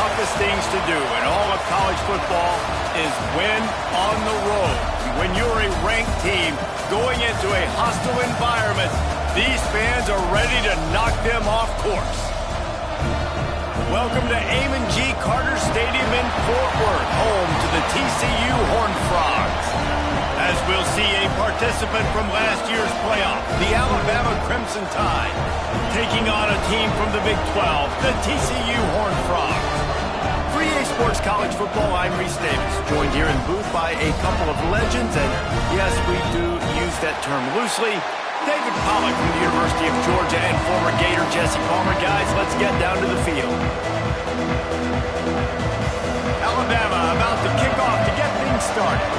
toughest things to do in all of college football is win on the road. When you're a ranked team going into a hostile environment, these fans are ready to knock them off course. Welcome to Amon G. Carter Stadium in Fort Worth, home to the TCU Horned Frogs. As we'll see a participant from last year's playoff, the Alabama Crimson Tide, taking on a team from the Big 12, the TCU Horned Frogs. For EA Sports College Football, I'm Reese Davis, joined here in booth by a couple of legends, and yes, we do use that term loosely. David Pollack from the University of Georgia and former Gator Jesse Palmer. Guys, let's get down to the field. Alabama about to kick off to get things started.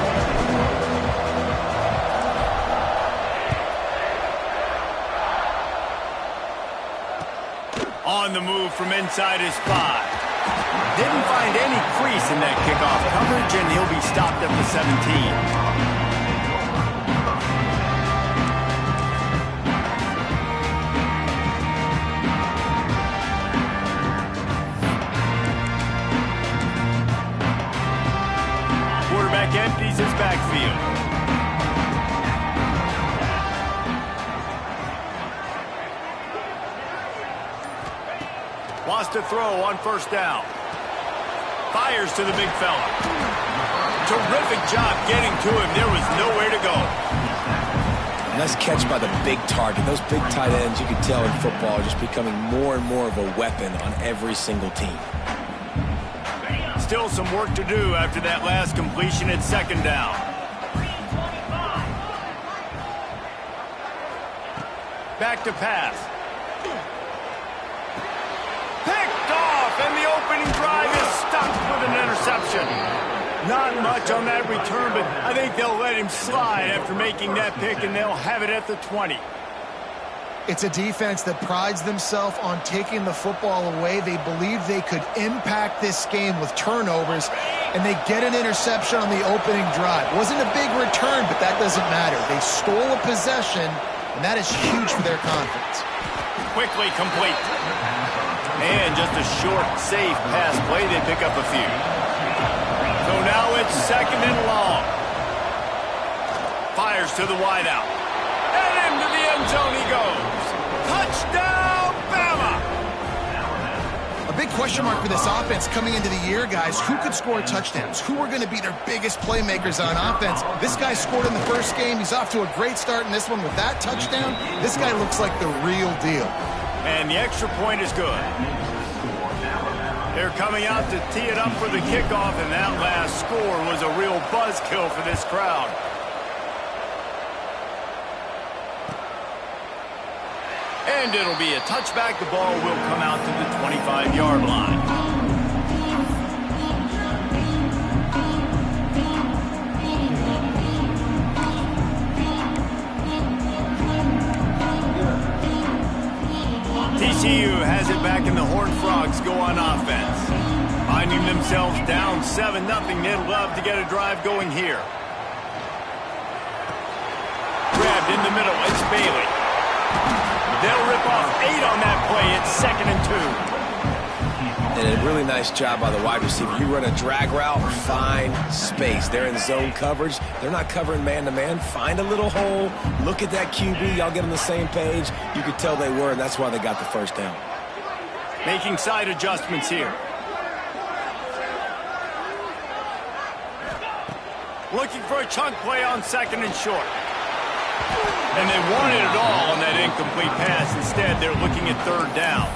On the move from inside his 5. Didn't find any crease in that kickoff coverage, and he'll be stopped at the 17. Empties his backfield. Wants to throw on first down. Fires to the big fella. Terrific job getting to him. There was nowhere to go. Nice catch by the big target. Those big tight ends, you can tell in football, are just becoming more and more of a weapon on every single team. Still some work to do after that last completion at second down. Back to pass. Picked off, and the opening drive is stopped with an interception. Not much on that return, but I think they'll let him slide after making that pick, and they'll have it at the 20. It's a defense that prides themselves on taking the football away. They believe they could impact this game with turnovers, and they get an interception on the opening drive. Wasn't a big return, but that doesn't matter. They stole a possession, and that is huge for their confidence. Quickly complete. And just a short, safe pass play. They pick up a few. So now it's second and long. Fires to the wideout. And into the end zone he goes. Touchdown, Bama! A big question mark for this offense coming into the year, guys. Who could score touchdowns? Who are going to be their biggest playmakers on offense? This guy scored in the first game. He's off to a great start in this one with that touchdown. This guy looks like the real deal. And the extra point is good. They're coming out to tee it up for the kickoff, and that last score was a real buzzkill for this crowd. And it'll be a touchback. The ball will come out to the 25-yard line. TCU has it back, and the Horned Frogs go on offense. Finding themselves down 7-0. They'd love to get a drive going here. Grabbed in the middle. It's Bailey. They'll rip off 8 on that play. It's 2nd and 2. And a really nice job by the wide receiver. You run a drag route, find space. They're in zone coverage. They're not covering man-to-man. Find a little hole. Look at that QB. Y'all get on the same page. You could tell they were, and that's why they got the first down. Making side adjustments here. Looking for a chunk play on 2nd and short. And they wanted it all on that incomplete pass. Instead, they're looking at 3rd down.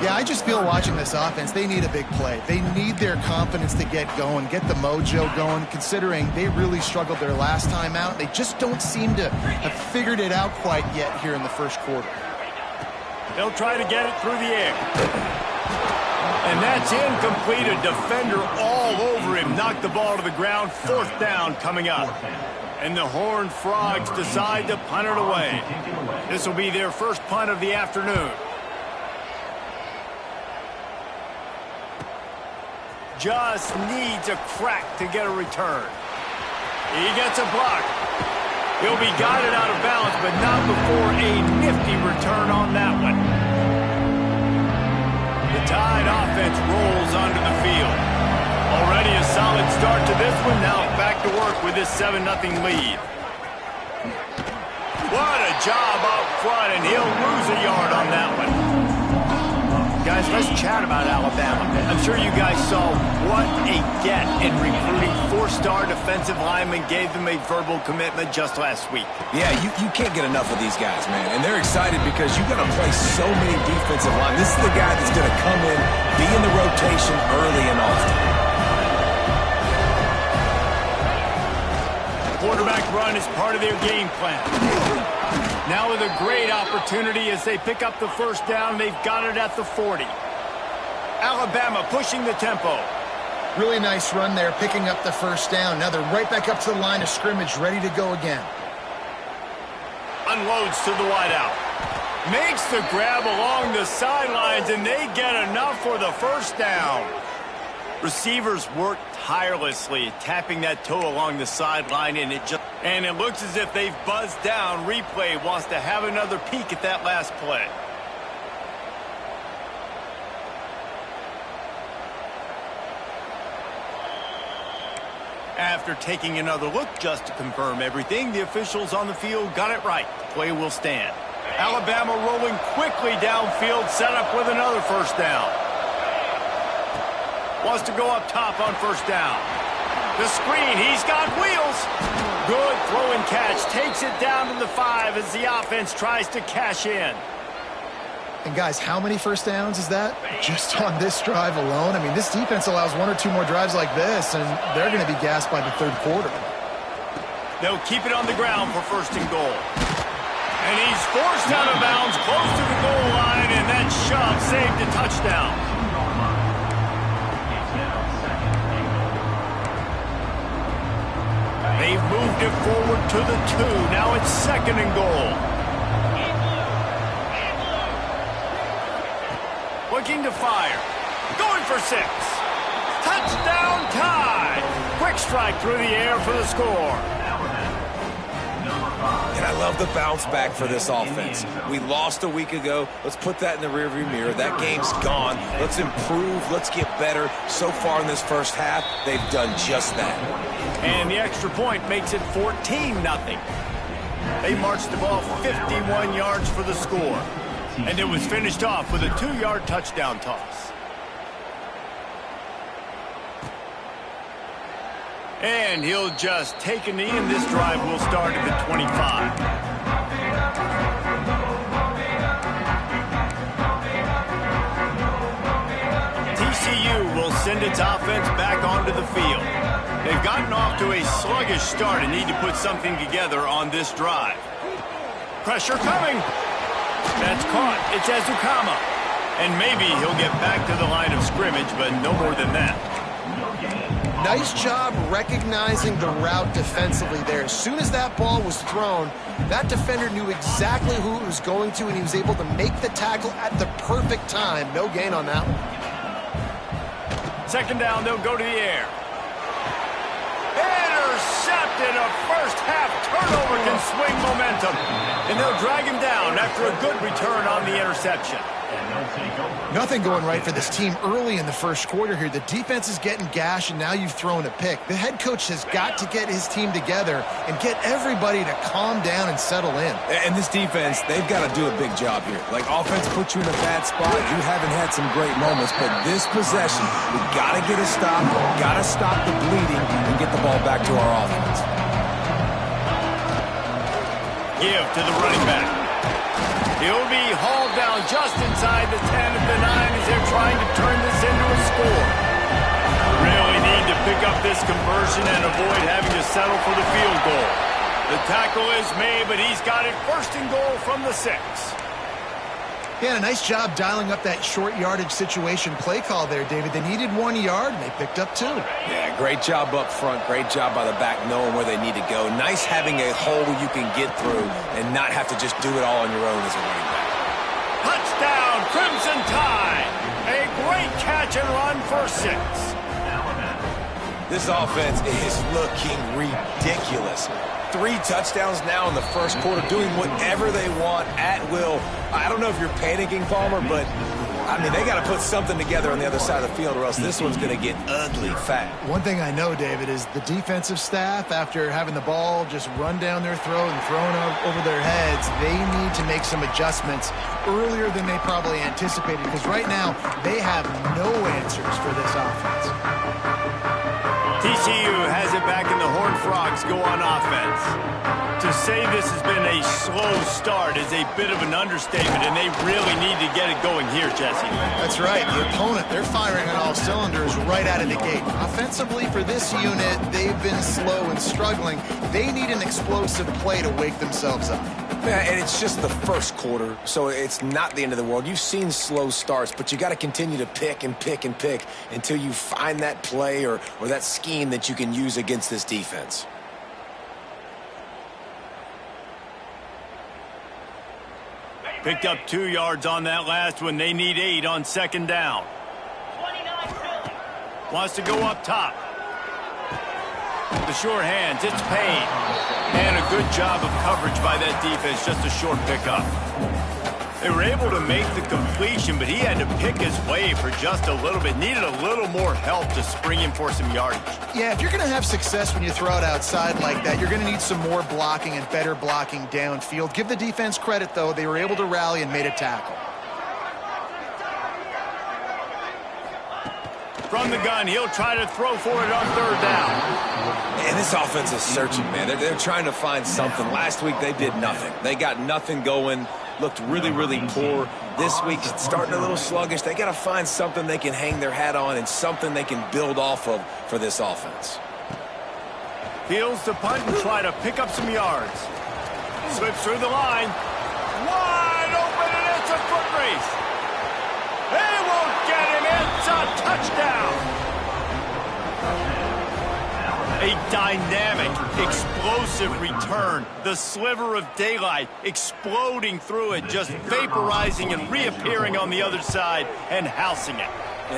Yeah, I just feel watching this offense, they need a big play. They need their confidence to get going, get the mojo going, considering they really struggled their last time out. They just don't seem to have figured it out quite yet here in the first quarter. They'll try to get it through the air. And that's incomplete. A defender all over him. Knocked the ball to the ground. 4th down coming up. And the Horned Frogs decide to punt it away. This will be their first punt of the afternoon. Just needs a crack to get a return. He gets a block. He'll be guided out of bounds, but not before a nifty return on that one. The Tide offense rolls onto the field. Already a solid start to this one. Now back to work with this 7-0 lead. What a job up front, and he'll lose a yard on that one. Guys, let's chat about Alabama. I'm sure you guys saw what a get in recruiting. 4-star defensive linemen gave them a verbal commitment just last week. Yeah, you can't get enough of these guys, man. And they're excited because you got to play so many defensive linemen. This is the guy that's going to come in, be in the rotation early and often. Quarterback run is part of their game plan. Now with a great opportunity as they pick up the first down. They've got it at the 40. Alabama pushing the tempo. Really nice run there, picking up the first down. Now they're right back up to the line of scrimmage, ready to go again. Unloads to the wideout. Makes the grab along the sidelines, and they get enough for the first down. Receivers work tirelessly, tapping that toe along the sideline, and it looks as if they've buzzed down. Replay wants to have another peek at that last play. After taking another look just to confirm everything, the officials on the field got it right. The play will stand. Alabama rolling quickly downfield, set up with another first down. Wants to go up top on first down. The screen, he's got wheels. Good throw and catch, takes it down to the 5 as the offense tries to cash in. And guys, how many first downs is that? Just on this drive alone? I mean, this defense allows 1 or 2 more drives like this, and they're going to be gassed by the third quarter. They'll keep it on the ground for first and goal. And he's forced out of bounds close to the goal line, and that shove saved a touchdown. They've moved it forward to the 2. Now it's second and goal. Looking to fire. Going for 6. Touchdown Tide. Quick strike through the air for the score. And I love the bounce back for this offense. We lost a week ago. Let's put that in the rearview mirror. That game's gone. Let's improve. Let's get better. So far in this first half, they've done just that. And the extra point makes it 14-0. They marched the ball 51 yards for the score. And it was finished off with a 2-yard touchdown toss. And he'll just take a knee, and this drive will start at the 25. TCU will send its offense back onto the field. They've gotten off to a sluggish start and need to put something together on this drive. Pressure coming. That's caught. It's Ezukama. And maybe he'll get back to the line of scrimmage, but no more than that. Nice job recognizing the route defensively there. As soon as that ball was thrown, that defender knew exactly who it was going to, and he was able to make the tackle at the perfect time. No gain on that one. Second down, they'll go to the air. Intercepted. A first-half turnover can swing momentum. And they'll drag him down after a good return on the interception. Nothing going right for this team early in the first quarter here. The defense is getting gashed, and now you've thrown a pick. The head coach has got to get his team together and get everybody to calm down and settle in. And this defense, they've got to do a big job here. Like, offense puts you in a bad spot. You haven't had some great moments, but this possession, we got to get a stop, got to stop the bleeding, and get the ball back to our offense. Give to the running back. He'll be hauled down just inside the 10 at the 9 as they're trying to turn this into a score. Really need to pick up this conversion and avoid having to settle for the field goal. The tackle is made, but he's got it first and goal from the 6. Yeah, a nice job dialing up that short yardage situation play call there, David. They needed 1 yard, and they picked up 2. Yeah, great job up front. Great job by the back knowing where they need to go. Nice having a hole you can get through and not have to just do it all on your own as a running back. Touchdown, Crimson Tide. A great catch and run for 6. This offense is looking ridiculous. 3 touchdowns now in the first quarter, doing whatever they want at will. I don't know if you're panicking, Palmer, but I mean, they got to put something together on the other side of the field or else this one's going to get ugly fast. One thing I know, David, is the defensive staff, after having the ball just run down their throat and thrown over their heads, they need to make some adjustments earlier than they probably anticipated, because right now they have no answers for this offense. TCU has it back, and the Horned Frogs go on offense. To say this has been a slow start is a bit of an understatement, and they really need to get it going here, Jesse. That's right. The opponent, they're firing on all cylinders right out of the gate. Offensively, for this unit, they've been slow and struggling. They need an explosive play to wake themselves up. Yeah, and it's just the first quarter, so it's not the end of the world. You've seen slow starts, but you got to continue to pick and pick and pick until you find that play or that scheme that you can use against this defense. Picked up 2 yards on that last one. They need 8 on second down. Wants to go up top. The short hands, it's Payne. And a good job of coverage by that defense, just a short pickup. They were able to make the completion, but he had to pick his way for just a little bit. Needed a little more help to spring him for some yardage. Yeah, if you're going to have success when you throw it outside like that, you're going to need some more blocking and better blocking downfield. Give the defense credit, though. They were able to rally and made a tackle. From the gun, he'll try to throw for it on third down. And this offense is searching, man. They're trying to find something. Last week, they did nothing. They got nothing going. Looked really, really poor. This week, starting a little sluggish. They got to find something they can hang their hat on and something they can build off of for this offense. Fields to punt and try to pick up some yards. Slips through the line. Wide open, and it's a foot race. They won't get him. It's a touchdown. A dynamic, explosive return. The sliver of daylight exploding through it, just vaporizing and reappearing on the other side and housing it.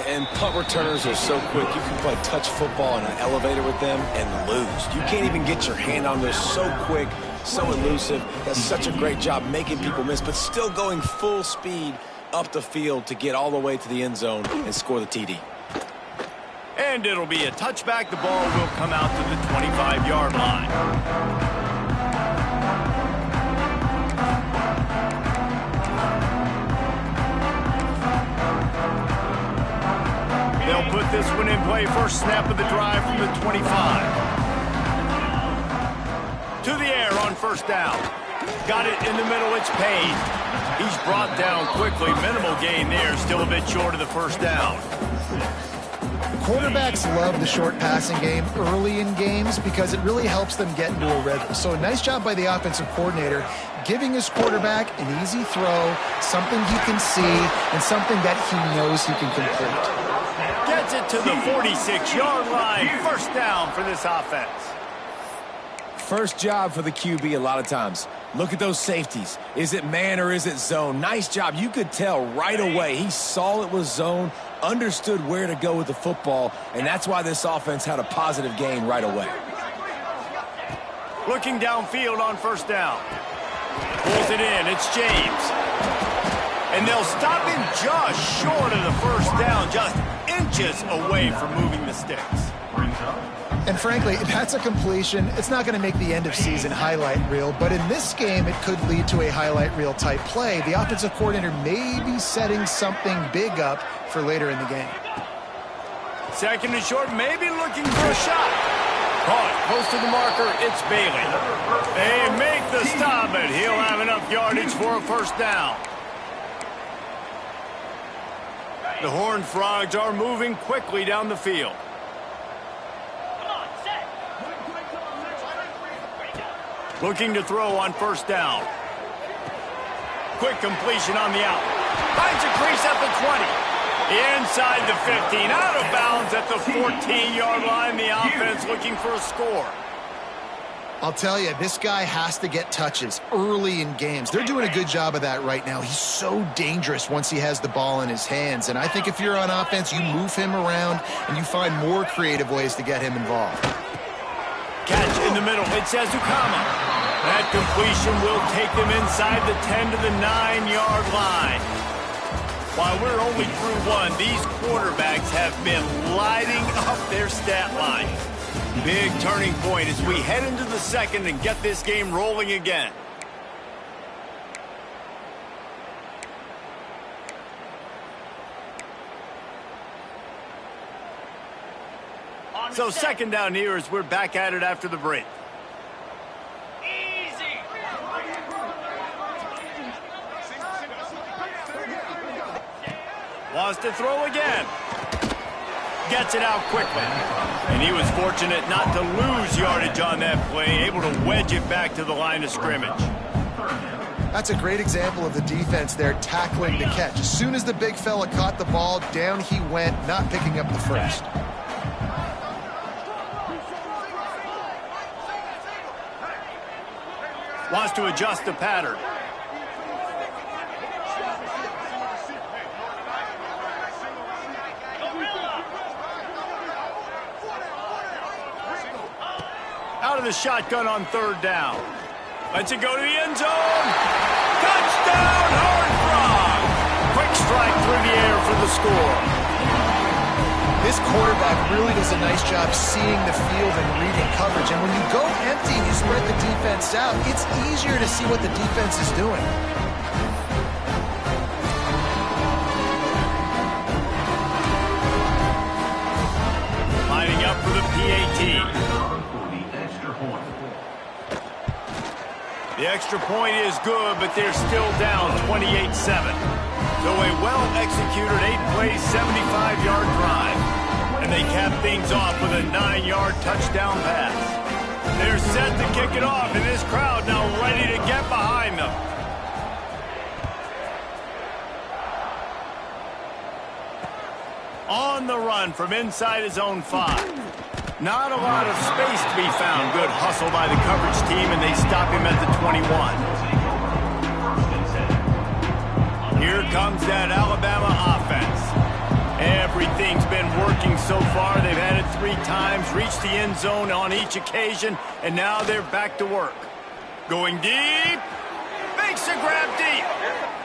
And punt returners are so quick. You can play touch football in an elevator with them and lose. You can't even get your hand on them. So quick, so elusive. Does such a great job making people miss, but still going full speed up the field to get all the way to the end zone and score the TD. And it'll be a touchback. The ball will come out to the 25-yard line. They'll put this one in play. First snap of the drive from the 25. To the air on first down. Got it in the middle. It's Payne. He's brought down quickly. Minimal gain there. Still a bit short of the first down. Quarterbacks love the short passing game early in games because it really helps them get into a rhythm. So a nice job by the offensive coordinator giving his quarterback an easy throw, something he can see, and something that he knows he can complete. Gets it to the 46-yard line. First down for this offense. First job for the QB a lot of times. Look at those safeties. Is it man or is it zone? Nice job. You could tell right away. He saw it was zone, understood where to go with the football, and that's why this offense had a positive gain right away. Looking downfield on first down. Pulls it in. It's James. And they'll stop him just short of the first down, just inches away from moving the sticks. And frankly, if that's a completion, it's not going to make the end-of-season highlight reel. But in this game, it could lead to a highlight reel type play. The offensive coordinator may be setting something big up for later in the game. Second and short, maybe looking for a shot. Caught, close to the marker, it's Bailey. They make the stop, but he'll have enough yardage for a first down. The Horned Frogs are moving quickly down the field. Looking to throw on first down. Quick completion on the out. Finds a crease at the 20. Inside the 15. Out of bounds at the 14-yard line. The offense looking for a score. I'll tell you, this guy has to get touches early in games. They're doing a good job of that right now. He's so dangerous once he has the ball in his hands. And I think if you're on offense, you move him around and you find more creative ways to get him involved. Catch in the middle. It's Ezukama. That completion will take them inside the 10 to the 9-yard line. While we're only through one, these quarterbacks have been lighting up their stat line. Big turning point as we head into the second and get this game rolling again. So second down here as we're back at it after the break. Easy. Wants to throw again. Gets it out quickly. And he was fortunate not to lose yardage on that play, able to wedge it back to the line of scrimmage. That's a great example of the defense there tackling the catch. As soon as the big fella caught the ball, down he went, not picking up the first. Wants to adjust the pattern. Out of the shotgun on third down. Lets it go to the end zone. Touchdown, Horned Frogs! Quick strike through the air for the score. This quarterback really does a nice job seeing the field and reading coverage. And when you go empty and you spread the defense out, it's easier to see what the defense is doing. Lining up for the PAT. The extra point is good, but they're still down 28-7. So a well-executed 8-play, 75-yard drive. And they cap things off with a 9-yard touchdown pass. They're set to kick it off, and this crowd now ready to get behind them. On the run from inside his own 5. Not a lot of space to be found. Good hustle by the coverage team, and they stop him at the 21. Here comes that Alabama offense. Everything's been working so far. They've had it 3 times, reached the end zone on each occasion, and now they're back to work. Going deep. Makes a grab deep.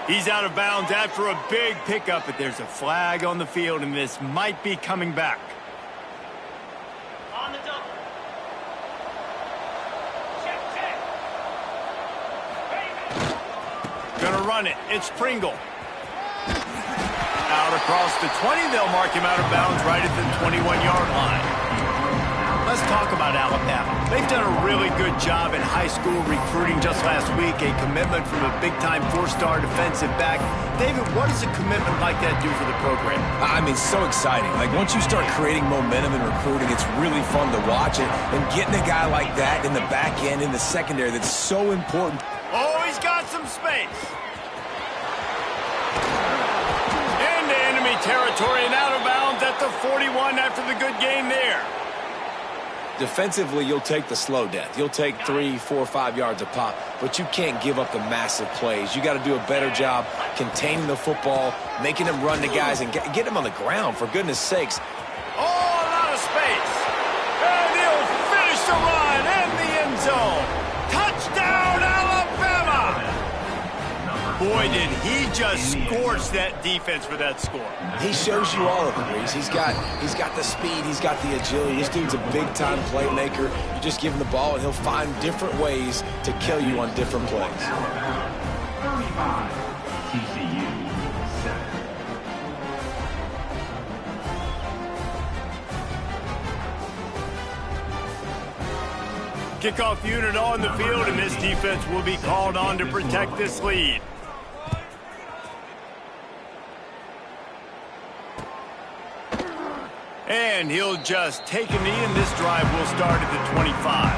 He's out of bounds after a big pickup, but there's a flag on the field, and this might be coming back. On the double. Check. Gonna run it. It's Pringle. Out across the 20, they'll mark him out of bounds right at the 21-yard line. Let's talk about Alabama. They've done a really good job in high school recruiting just last week, a commitment from a big-time 4-star defensive back. David, what does a commitment like that do for the program? I mean, so exciting. Like, once you start creating momentum in recruiting, it's really fun to watch it. And getting a guy like that in the back end, in the secondary, that's so important. Oh, he's got some space. Into enemy territory and out of bounds at the 41 after the good game there. Defensively, you'll take the slow death. You'll take 3, 4, 5 yards a pop, but you can't give up the massive plays. You got to do a better job containing the football, making them run to guys, and get them on the ground, for goodness sakes. Oh, a lot of space. And he'll finish the run in the end zone. Touchdown, Alabama! Boy, did he just scorch that defense for that score. He shows you all of it, Reese. He's got the speed, he's got the agility. This dude's a big-time playmaker. You just give him the ball, and he'll find different ways to kill you on different plays. 35, TCU 7. Kickoff unit on the field, and this defense will be called on to protect this lead. And he'll just take a knee, and this drive will start at the 25.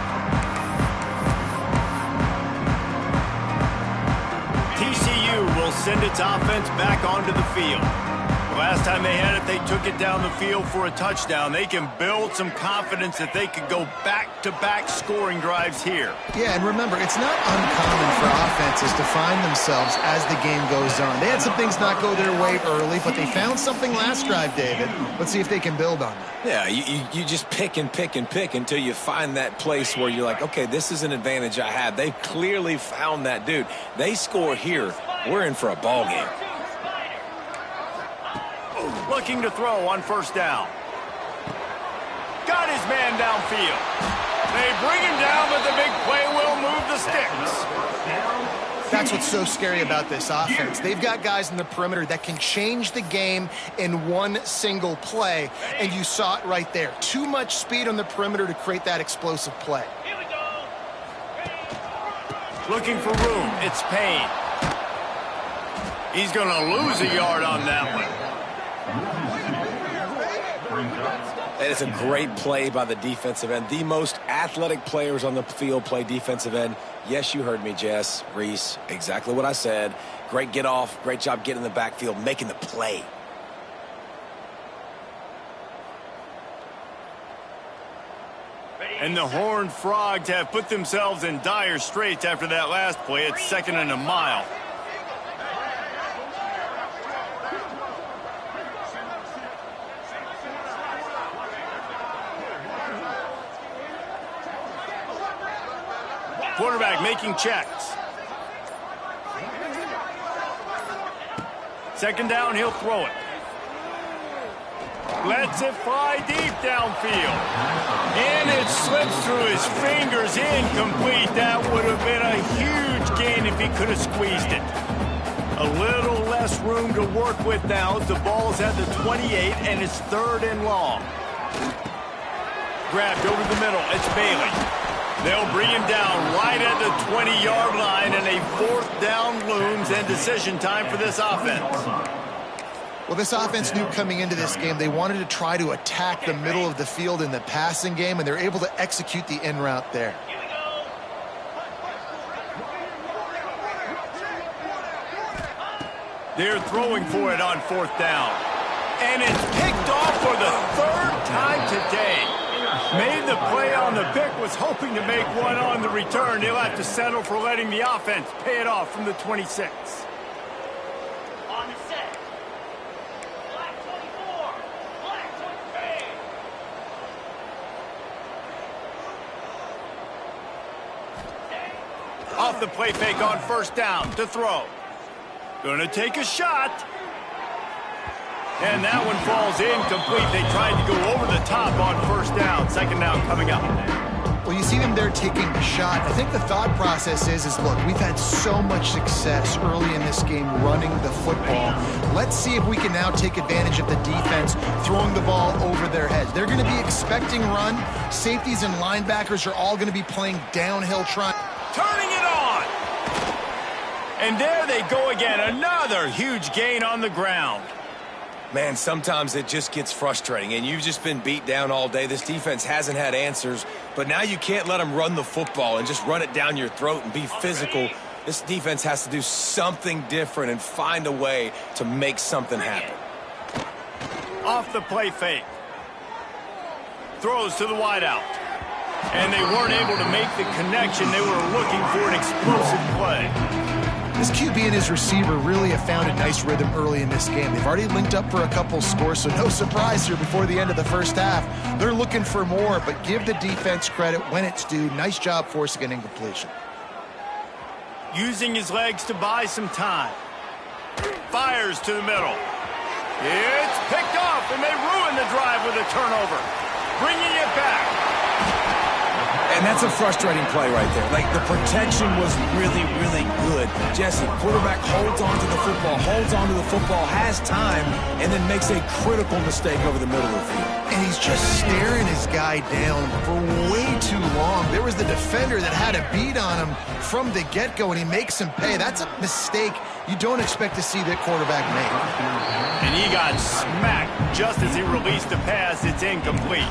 TCU will send its offense back onto the field. Last time they had it, they took it down the field for a touchdown. They can build some confidence that they could go back-to-back scoring drives here. Yeah, and remember, it's not uncommon for offenses to find themselves as the game goes on. They had some things not go their way early, but they found something last drive, David. Let's see if they can build on that. Yeah, you just pick and pick and pick until you find that place where you're like, okay, this is an advantage I have. They clearly found that dude. They score here. We're in for a ball game. looking to throw on first down. Got his man downfield. They bring him down, but the big play will move the sticks. That's what's so scary about this offense. They've got guys in the perimeter that can change the game in one single play, and you saw it right there. Too much speed on the perimeter to create that explosive play. Looking for room. It's Payne. He's going to lose a yard on that one. That is a great play by the defensive end. The most athletic players on the field play defensive end. Yes, you heard me, Jess, Reese. Exactly what I said. Great get off. Great job getting in the backfield, making the play. And the Horned Frogs have put themselves in dire straits after that last play. It's 2nd and a mile. Quarterback making checks. 2nd down, he'll throw it. Lets it fly deep downfield. And it slips through his fingers, incomplete. That would have been a huge gain if he could have squeezed it. A little less room to work with now as the ball's at the 28 and it's 3rd and long. Grabbed over the middle, it's Bailey. They'll bring him down right at the 20-yard line, and a 4th down looms and decision time for this offense. Well, this offense knew coming into this game they wanted to try to attack the middle of the field in the passing game, and they're able to execute the in route there. They're throwing for it on 4th down. And it's picked off for the 3rd time today. Made the play on the pick, was hoping to make one on the return. He'll have to settle for letting the offense pay it off from the 26. On the set. Black 24. Black 23. Off the play fake on 1st down to throw. Gonna take a shot. And that one falls incomplete. They tried to go over the top on 1st down. 2nd down coming up. Well, you see them there taking a shot. I think the thought process is look, we've had so much success early in this game running the football. Let's see if we can now take advantage of the defense throwing the ball over their heads. They're going to be expecting run. Safeties and linebackers are all going to be playing downhill trying. Turning it on. And there they go again. Another huge gain on the ground. Man, sometimes it just gets frustrating, and you've just been beat down all day. This defense hasn't had answers, but now you can't let them run the football and just run it down your throat and be physical. This defense has to do something different and find a way to make something happen. Off the play fake. Throws to the wideout. And they weren't able to make the connection. They were looking for an explosive play. This QB and his receiver really have found a nice rhythm early in this game. They've already linked up for a couple scores, so no surprise here before the end of the 1st half. They're looking for more, but give the defense credit when it's due. Nice job forcing an incompletion. Using his legs to buy some time. Fires to the middle. It's picked off, and they ruin the drive with a turnover. Bringing it back. And that's a frustrating play right there. Like, the protection was really, really good. Jesse, quarterback holds on to the football, has time, and then makes a critical mistake over the middle of the field. And he's just staring his guy down for way too long. There was the defender that had a beat on him from the get-go, and he makes him pay. That's a mistake you don't expect to see that quarterback make. And he got smacked just as he released the pass. It's incomplete.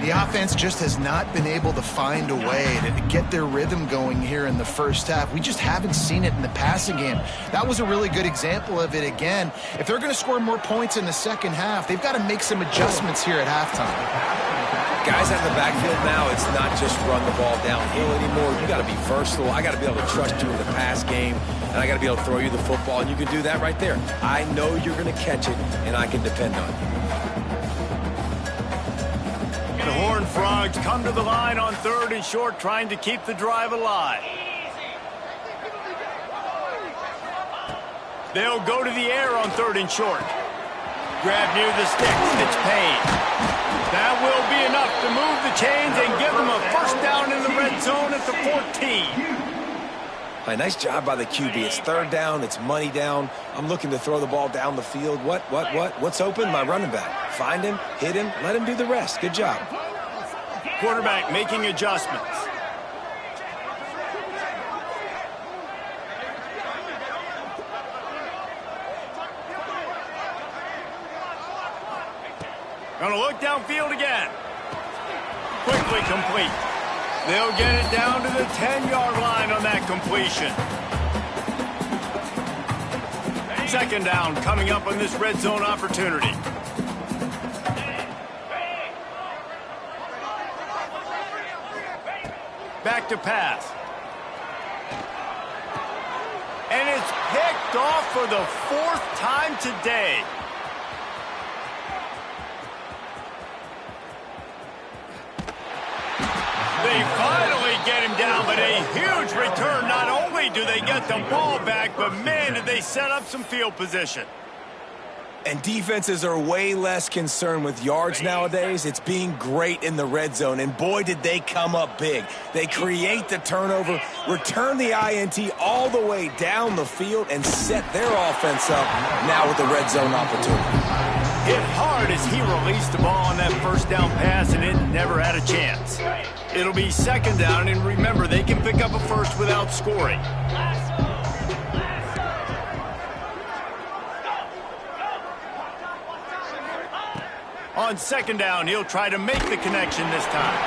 The offense just has not been able to find a way to get their rhythm going here in the 1st half. We just haven't seen it in the passing game. That was a really good example of it again. If they're going to score more points in the 2nd half, they've got to make some adjustments here at halftime. Guys out in the backfield now, it's not just run the ball downhill anymore. You got to be versatile. I got to be able to trust you in the pass game, and I got to be able to throw you the football, and you can do that right there. I know you're going to catch it, and I can depend on you. The Horned Frogs come to the line on 3rd and short, trying to keep the drive alive. They'll go to the air on 3rd and short. grab near the sticks. It's Payne. That will be enough to move the chains and give them a first down in the red zone at the 14. Hey, nice job by the QB. It's third down. It's money down. I'm looking to throw the ball down the field. What's open? My running back. Find him, hit him, let him do the rest. Good job. Quarterback making adjustments. Gonna look downfield again. Quickly complete. They'll get it down to the 10-yard line on that completion. Second down coming up on this red zone opportunity. Back to pass. And it's picked off for the 4th time today. They finally get him down, but a huge return. Not only do they get the ball back, but man, did they set up some field position. And defenses are way less concerned with yards nowadays. It's being great in the red zone, and boy, did they come up big. They create the turnover, return the INT all the way down the field, and set their offense up now with the red zone opportunity. Hit hard as he released the ball on that first down pass, and it never had a chance. It'll be second down, and remember, they can pick up a first without scoring. On second down, he'll try to make the connection this time.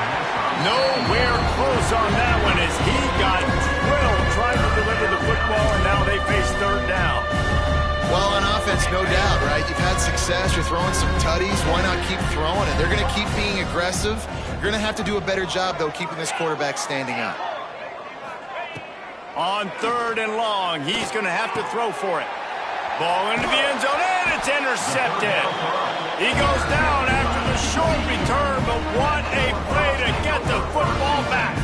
Nowhere close on that one as he got drilled trying to deliver the football, and now they face third down. Well, on offense, no doubt, right? You've had success. You're throwing some tutties. Why not keep throwing it? They're going to keep being aggressive. You're going to have to do a better job, though, keeping this quarterback standing up. On third and long, he's going to have to throw for it. Ball into the end zone, and it's intercepted. He goes down after the short return, but what a play to get the football back.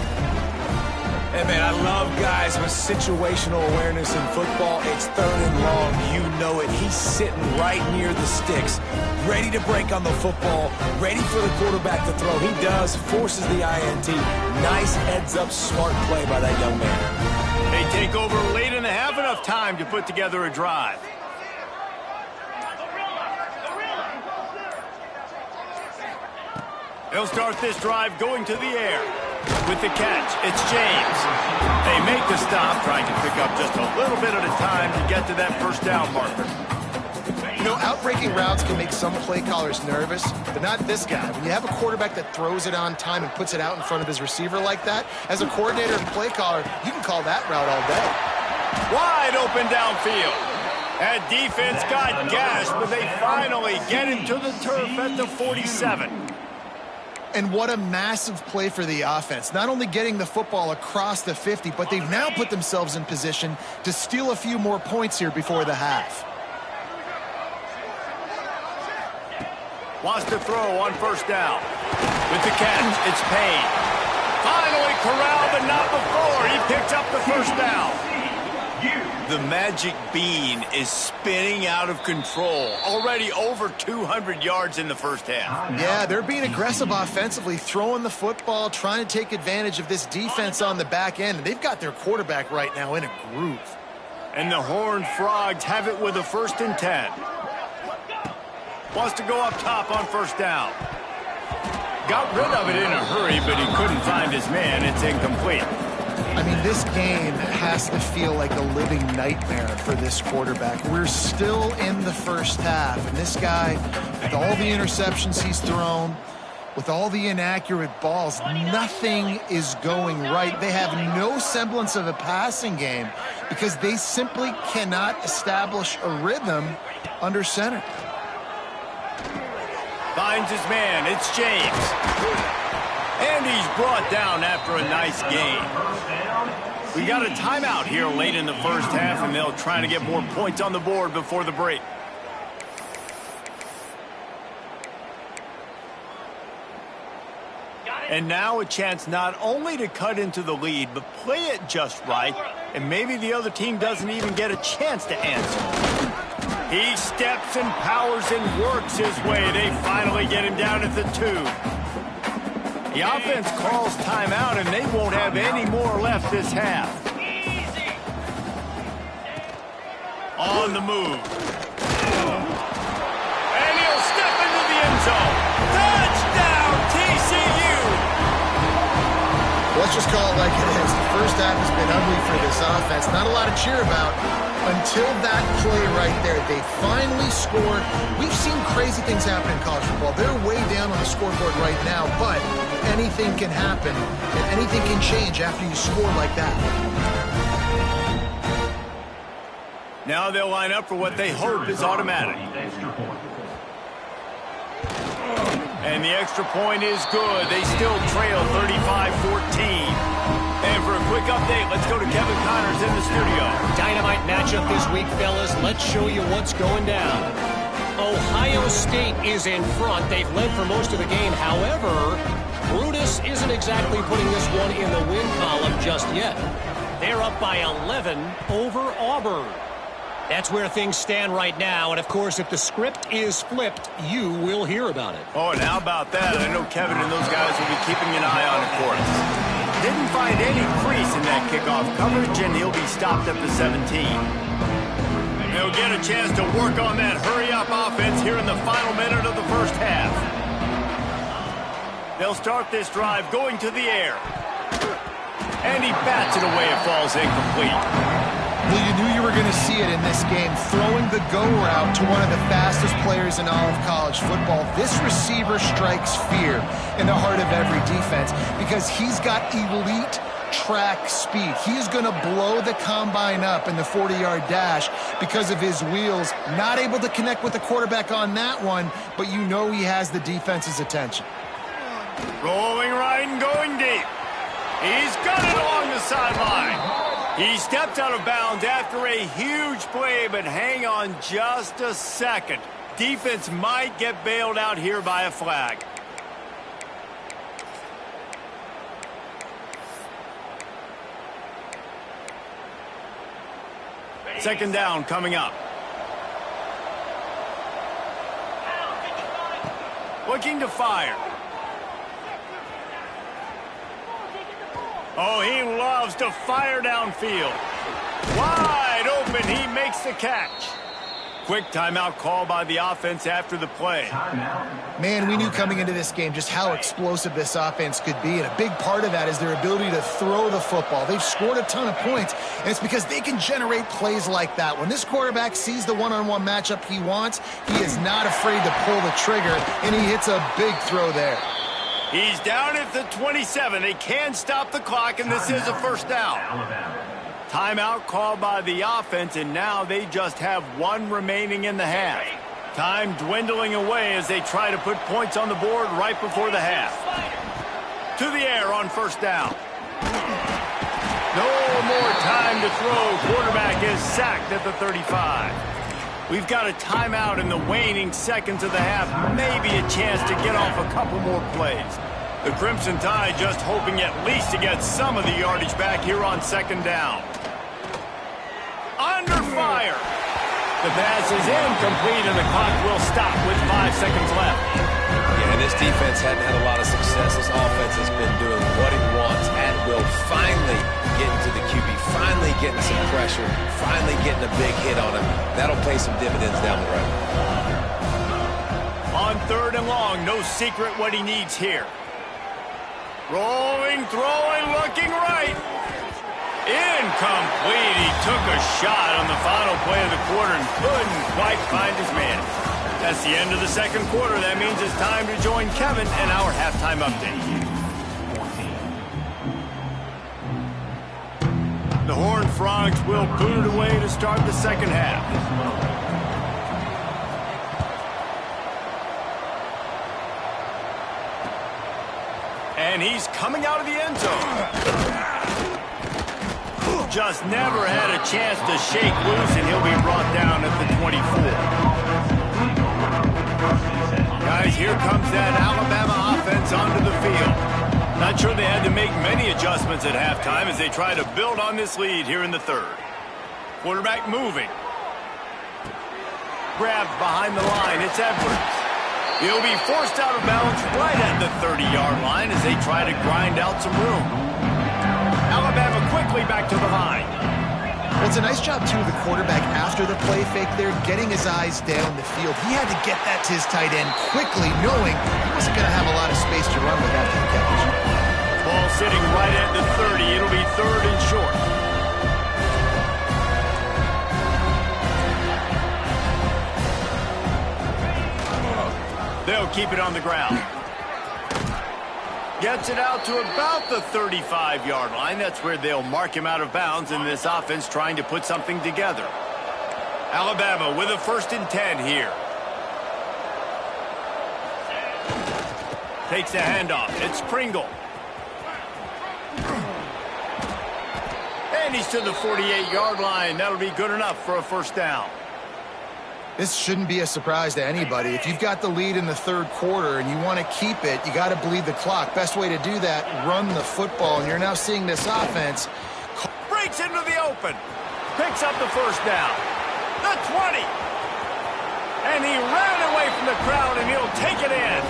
Hey, man, I love guys with situational awareness in football. It's third and long. You know it. He's sitting right near the sticks, ready to break on the football, ready for the quarterback to throw. He does, forces the INT. Nice heads-up, smart play by that young man. They take over late in the half, enough time to put together a drive. They'll start this drive going to the air. With the catch, it's James. They make the stop, trying to pick up just a little bit at a time to get to that first down marker. You know, outbreaking routes can make some play callers nervous, but not this guy. When you have a quarterback that throws it on time and puts it out in front of his receiver like that, as a coordinator and play caller, you can call that route all day. Wide open downfield. That defense got gashed, but they finally get him to the turf at the 47. And what a massive play for the offense. Not only getting the football across the 50, but they've now put themselves in position to steal a few more points here before the half. Wants to throw on first down. With the catch, it's Payne. Finally corralled, but not before. He picks up the first down. The magic bean is spinning out of control. Already over 200 yards in the first half. Yeah, they're being aggressive offensively, throwing the football, trying to take advantage of this defense on the back end. And they've got their quarterback right now in a groove. And the Horned Frogs have it with a 1st and 10. Wants to go up top on first down. Got rid of it in a hurry, but he couldn't find his man. It's incomplete. I mean, this game has to feel like a living nightmare for this quarterback. We're still in the first half, and this guy, with all the interceptions he's thrown, with all the inaccurate balls, nothing is going right. They have no semblance of a passing game because they simply cannot establish a rhythm under center. Finds his man. It's James. And he's brought down after a nice game. We got a timeout here late in the first half, and they'll try to get more points on the board before the break. And now a chance not only to cut into the lead, but play it just right, and maybe the other team doesn't even get a chance to answer. He steps and powers and works his way. They finally get him down at the 2. The offense calls timeout, and they won't have any more left this half. Easy. On the move. And he'll step into the end zone. Touchdown, TCU! Let's just call it like it is. The first half has been ugly for this offense. Not a lot to cheer about until that play right there. They finally scored. We've seen crazy things happen in college football. They're way down on the scoreboard right now, but anything can happen, and anything can change after you score like that. Now they'll line up for what they hope is automatic. Extra point. And the extra point is good. They still trail 35-14. And for a quick update, let's go to Kevin Connors in the studio. Dynamite matchup this week, fellas. Let's show you what's going down. Ohio State is in front. They've led for most of the game. However, Brutus isn't exactly putting this one in the win column just yet. They're up by 11 over Auburn. That's where things stand right now. And, of course, if the script is flipped, you will hear about it. Oh, and how about that? I know Kevin and those guys will be keeping an eye on it for us. Didn't find any crease in that kickoff coverage, and he'll be stopped at the 17. They'll get a chance to work on that hurry-up offense here in the final minute of the first half. They'll start this drive going to the air. And he bats it away. It falls incomplete. Well, you knew you were going to see it in this game, throwing the go route to one of the fastest players in all of college football. This receiver strikes fear in the heart of every defense because he's got elite track speed. He is going to blow the combine up in the 40-yard dash because of his wheels. Not able to connect with the quarterback on that one, but you know he has the defense's attention. Rolling right and going deep. He's got it along the sideline. He stepped out of bounds after a huge play, but hang on just a second. Defense might get bailed out here by a flag. Second down coming up. Looking to fire. Oh, he loves to fire downfield. Wide open, he makes the catch. Quick timeout call by the offense after the play. Man, we knew coming into this game just how explosive this offense could be, and a big part of that is their ability to throw the football. They've scored a ton of points, and it's because they can generate plays like that. When this quarterback sees the one-on-one matchup he wants, he is not afraid to pull the trigger, and he hits a big throw there. He's down at the 27. They can stop the clock, and this is a first down. Timeout called by the offense, and now they just have one remaining in the half. Time dwindling away as they try to put points on the board right before the half. To the air on first down. No more time to throw. Quarterback is sacked at the 35. We've got a timeout in the waning seconds of the half. Maybe a chance to get off a couple more plays. The Crimson Tide just hoping at least to get some of the yardage back here on second down. Under fire. The pass is incomplete and the clock will stop with 5 seconds left. Yeah, this defense hadn't had a lot of success. This offense has been doing what it wants at will. Finally getting to the QB, finally getting some pressure, finally getting a big hit on him. That'll pay some dividends down the road. On third and long, no secret what he needs here. Rolling, throwing, looking right. Incomplete. He took a shot on the final play of the quarter and couldn't quite find his man. That's the end of the second quarter. That means it's time to join Kevin and our halftime update. The Horned Frogs will boot it away to start the second half. And he's coming out of the end zone. Just never had a chance to shake loose, and he'll be brought down at the 24. Guys, here comes that Alabama offense onto the field. Not sure they had to make many adjustments at halftime as they try to build on this lead here in the third. Quarterback moving. grabbed behind the line. It's Edwards. He'll be forced out of bounds right at the 30-yard line as they try to grind out some room. Alabama quickly back to the line. Well, it's a nice job, too, of the quarterback after the play fake there, getting his eyes down the field. He had to get that to his tight end quickly, knowing he wasn't going to have a lot of space to run with after the catch. Ball sitting right at the 30. It'll be 3rd and short. They'll keep it on the ground. Gets it out to about the 35-yard line. That's where they'll mark him out of bounds in this offense trying to put something together. Alabama with a 1st and 10 here. Takes the handoff. It's Pringle. And he's to the 48-yard line. That'll be good enough for a 1st down. This shouldn't be a surprise to anybody. If you've got the lead in the 3rd quarter and you want to keep it, you got to bleed the clock. Best way to do that, run the football. And you're now seeing this offense. Breaks into the open. Picks up the 1st down. The 20. And he ran away from the crowd, and he'll take it in.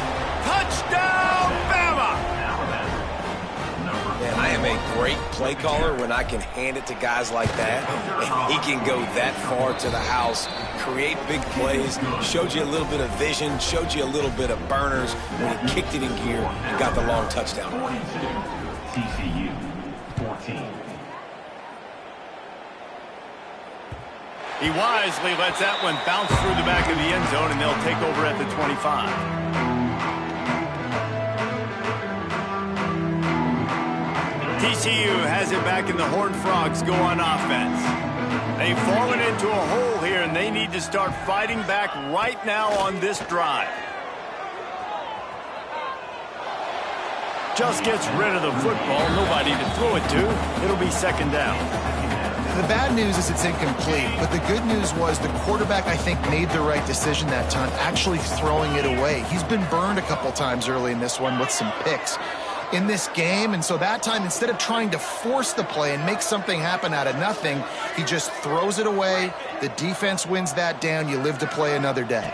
Touchdown, Bama! Man, I am a great play caller when I can hand it to guys like that. And he can go that far to the house, create big plays, showed you a little bit of vision, showed you a little bit of burners when he kicked it in gear and got the long touchdown. 42, TCU, 14. He wisely lets that one bounce through the back of the end zone, and they'll take over at the 25. TCU has it back, and the Horned Frogs go on offense. They've fallen into a hole here, and they need to start fighting back right now on this drive. Just gets rid of the football. Nobody to throw it to. It'll be 2nd down. The bad news is it's incomplete, but the good news was the quarterback, I think, made the right decision that time, actually throwing it away. He's been burned a couple times early in this one with some picks in this game, and so that time, instead of trying to force the play and make something happen out of nothing, he just throws it away. The defense wins that down. You live to play another day.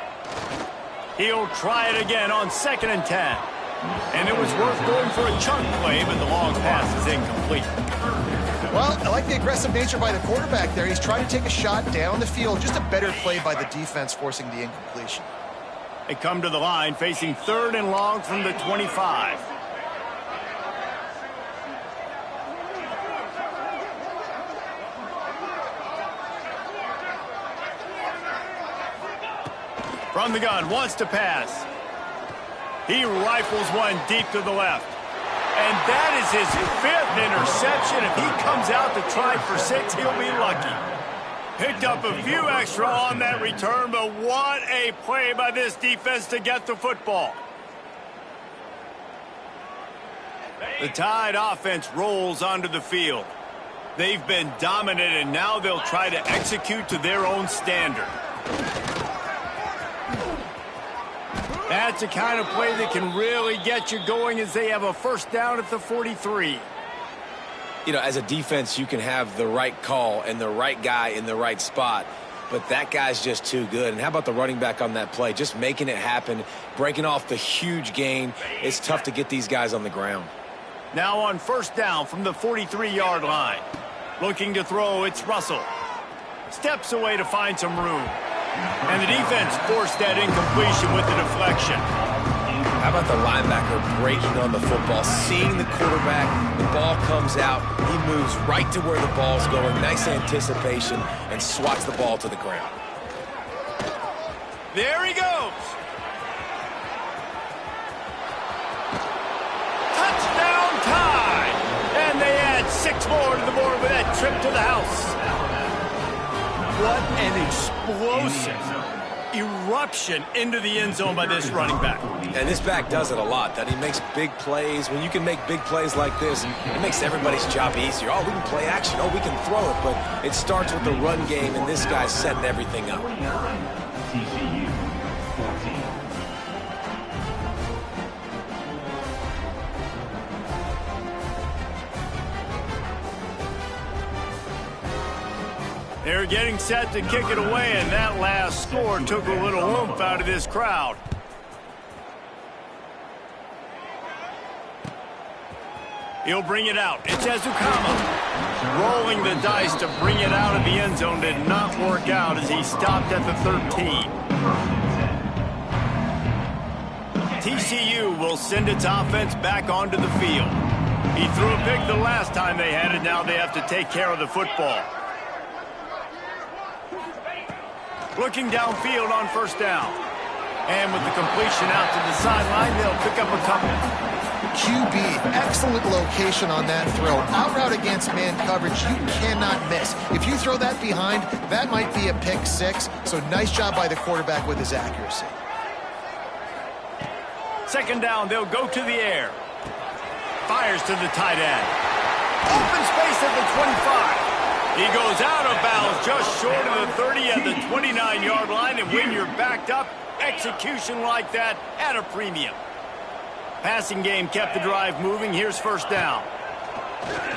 He'll try it again on 2nd and 10. And it was worth going for a chunk play, but the long pass is incomplete. Well, I like the aggressive nature by the quarterback there. He's trying to take a shot down the field. Just a better play by the defense forcing the incompletion. They come to the line facing 3rd and long from the 25. From the gun, wants to pass. He rifles one deep to the left. And that is his 5th interception. If he comes out to try for 6, he'll be lucky. Picked up a few extra on that return, but what a play by this defense to get the football. The Tide offense rolls onto the field. They've been dominant, and now they'll try to execute to their own standard. That's the kind of play that can really get you going as they have a 1st down at the 43. You know, as a defense, you can have the right call and the right guy in the right spot, but that guy's just too good. And how about the running back on that play? Just making it happen, breaking off the huge gain. It's tough to get these guys on the ground. Now on 1st down from the 43-yard line. Looking to throw, it's Russell. Steps away to find some room. And the defense forced that incompletion with the deflection. How about the linebacker breaking on the football, seeing the quarterback, the ball comes out, he moves right to where the ball's going, nice anticipation, and swats the ball to the ground. There he goes. Touchdown Tide! And they add 6 more to the board with that trip to the house. What an explosive eruption into the end zone by this running back. And this back does it a lot, that he makes big plays. When you can make big plays like this, it makes everybody's job easier. Oh, we can play action. Oh, we can throw it. But it starts with the run game, and this guy's setting everything up. TCU, 14. They're getting set to kick it away, and that last score took a little oomph out of this crowd. He'll bring it out. It's Ezukama. Rolling the dice to bring it out of the end zone did not work out as he stopped at the 13. TCU will send its offense back onto the field. He threw a pick the last time they had it. Now they have to take care of the football. Looking downfield on first down. And with the completion out to the sideline, they'll pick up a couple. QB, excellent location on that throw. Out route against man coverage, you cannot miss. If you throw that behind, that might be a pick six. So nice job by the quarterback with his accuracy. Second down, they'll go to the air. Fires to the tight end. Open space at the 25. He goes out of bounds just short of the 30 at the 29-yard line. And when you're backed up, execution like that at a premium. Passing game kept the drive moving. Here's first down.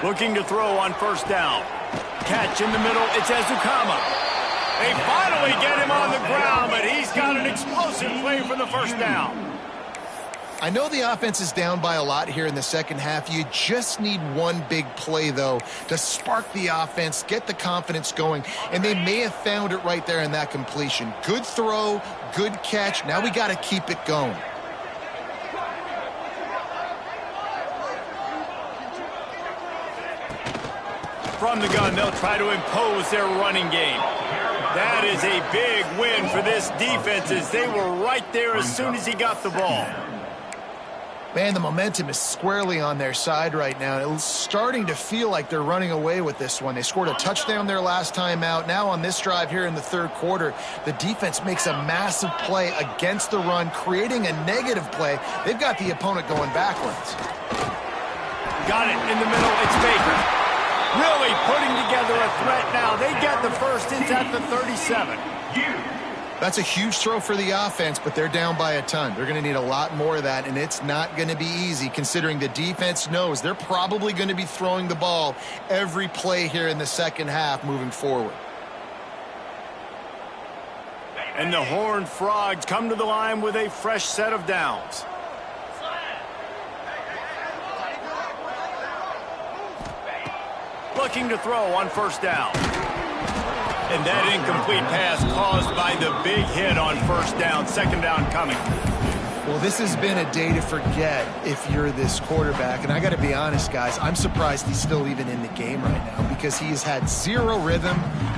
Looking to throw on first down. Catch in the middle. It's Ezukama. They finally get him on the ground, but he's got an explosive play for the first down. I know the offense is down by a lot here in the second half. You just need one big play, though, to spark the offense, get the confidence going, and they may have found it right there in that completion. Good throw, good catch. Now we got to keep it going. From the gun, they'll try to impose their running game. That is a big win for this defense as they were right there as soon as he got the ball. Man, the momentum is squarely on their side right now. It's starting to feel like they're running away with this one. They scored a touchdown their last time out. Now on this drive here in the third quarter, the defense makes a massive play against the run, creating a negative play. They've got the opponent going backwards. Got it in the middle. It's Baker. Really putting together a threat now. They get the first. It's at the 37. That's a huge throw for the offense, but they're down by a ton. They're going to need a lot more of that, and it's not going to be easy considering the defense knows they're probably going to be throwing the ball every play here in the second half moving forward. And the Horned Frogs come to the line with a fresh set of downs. Looking to throw on first down. And that incomplete pass caused by the big hit on first down. Second down coming. Well, this has been a day to forget if you're this quarterback. And I got to be honest, guys, I'm surprised he's still even in the game right now because he has had zero rhythm.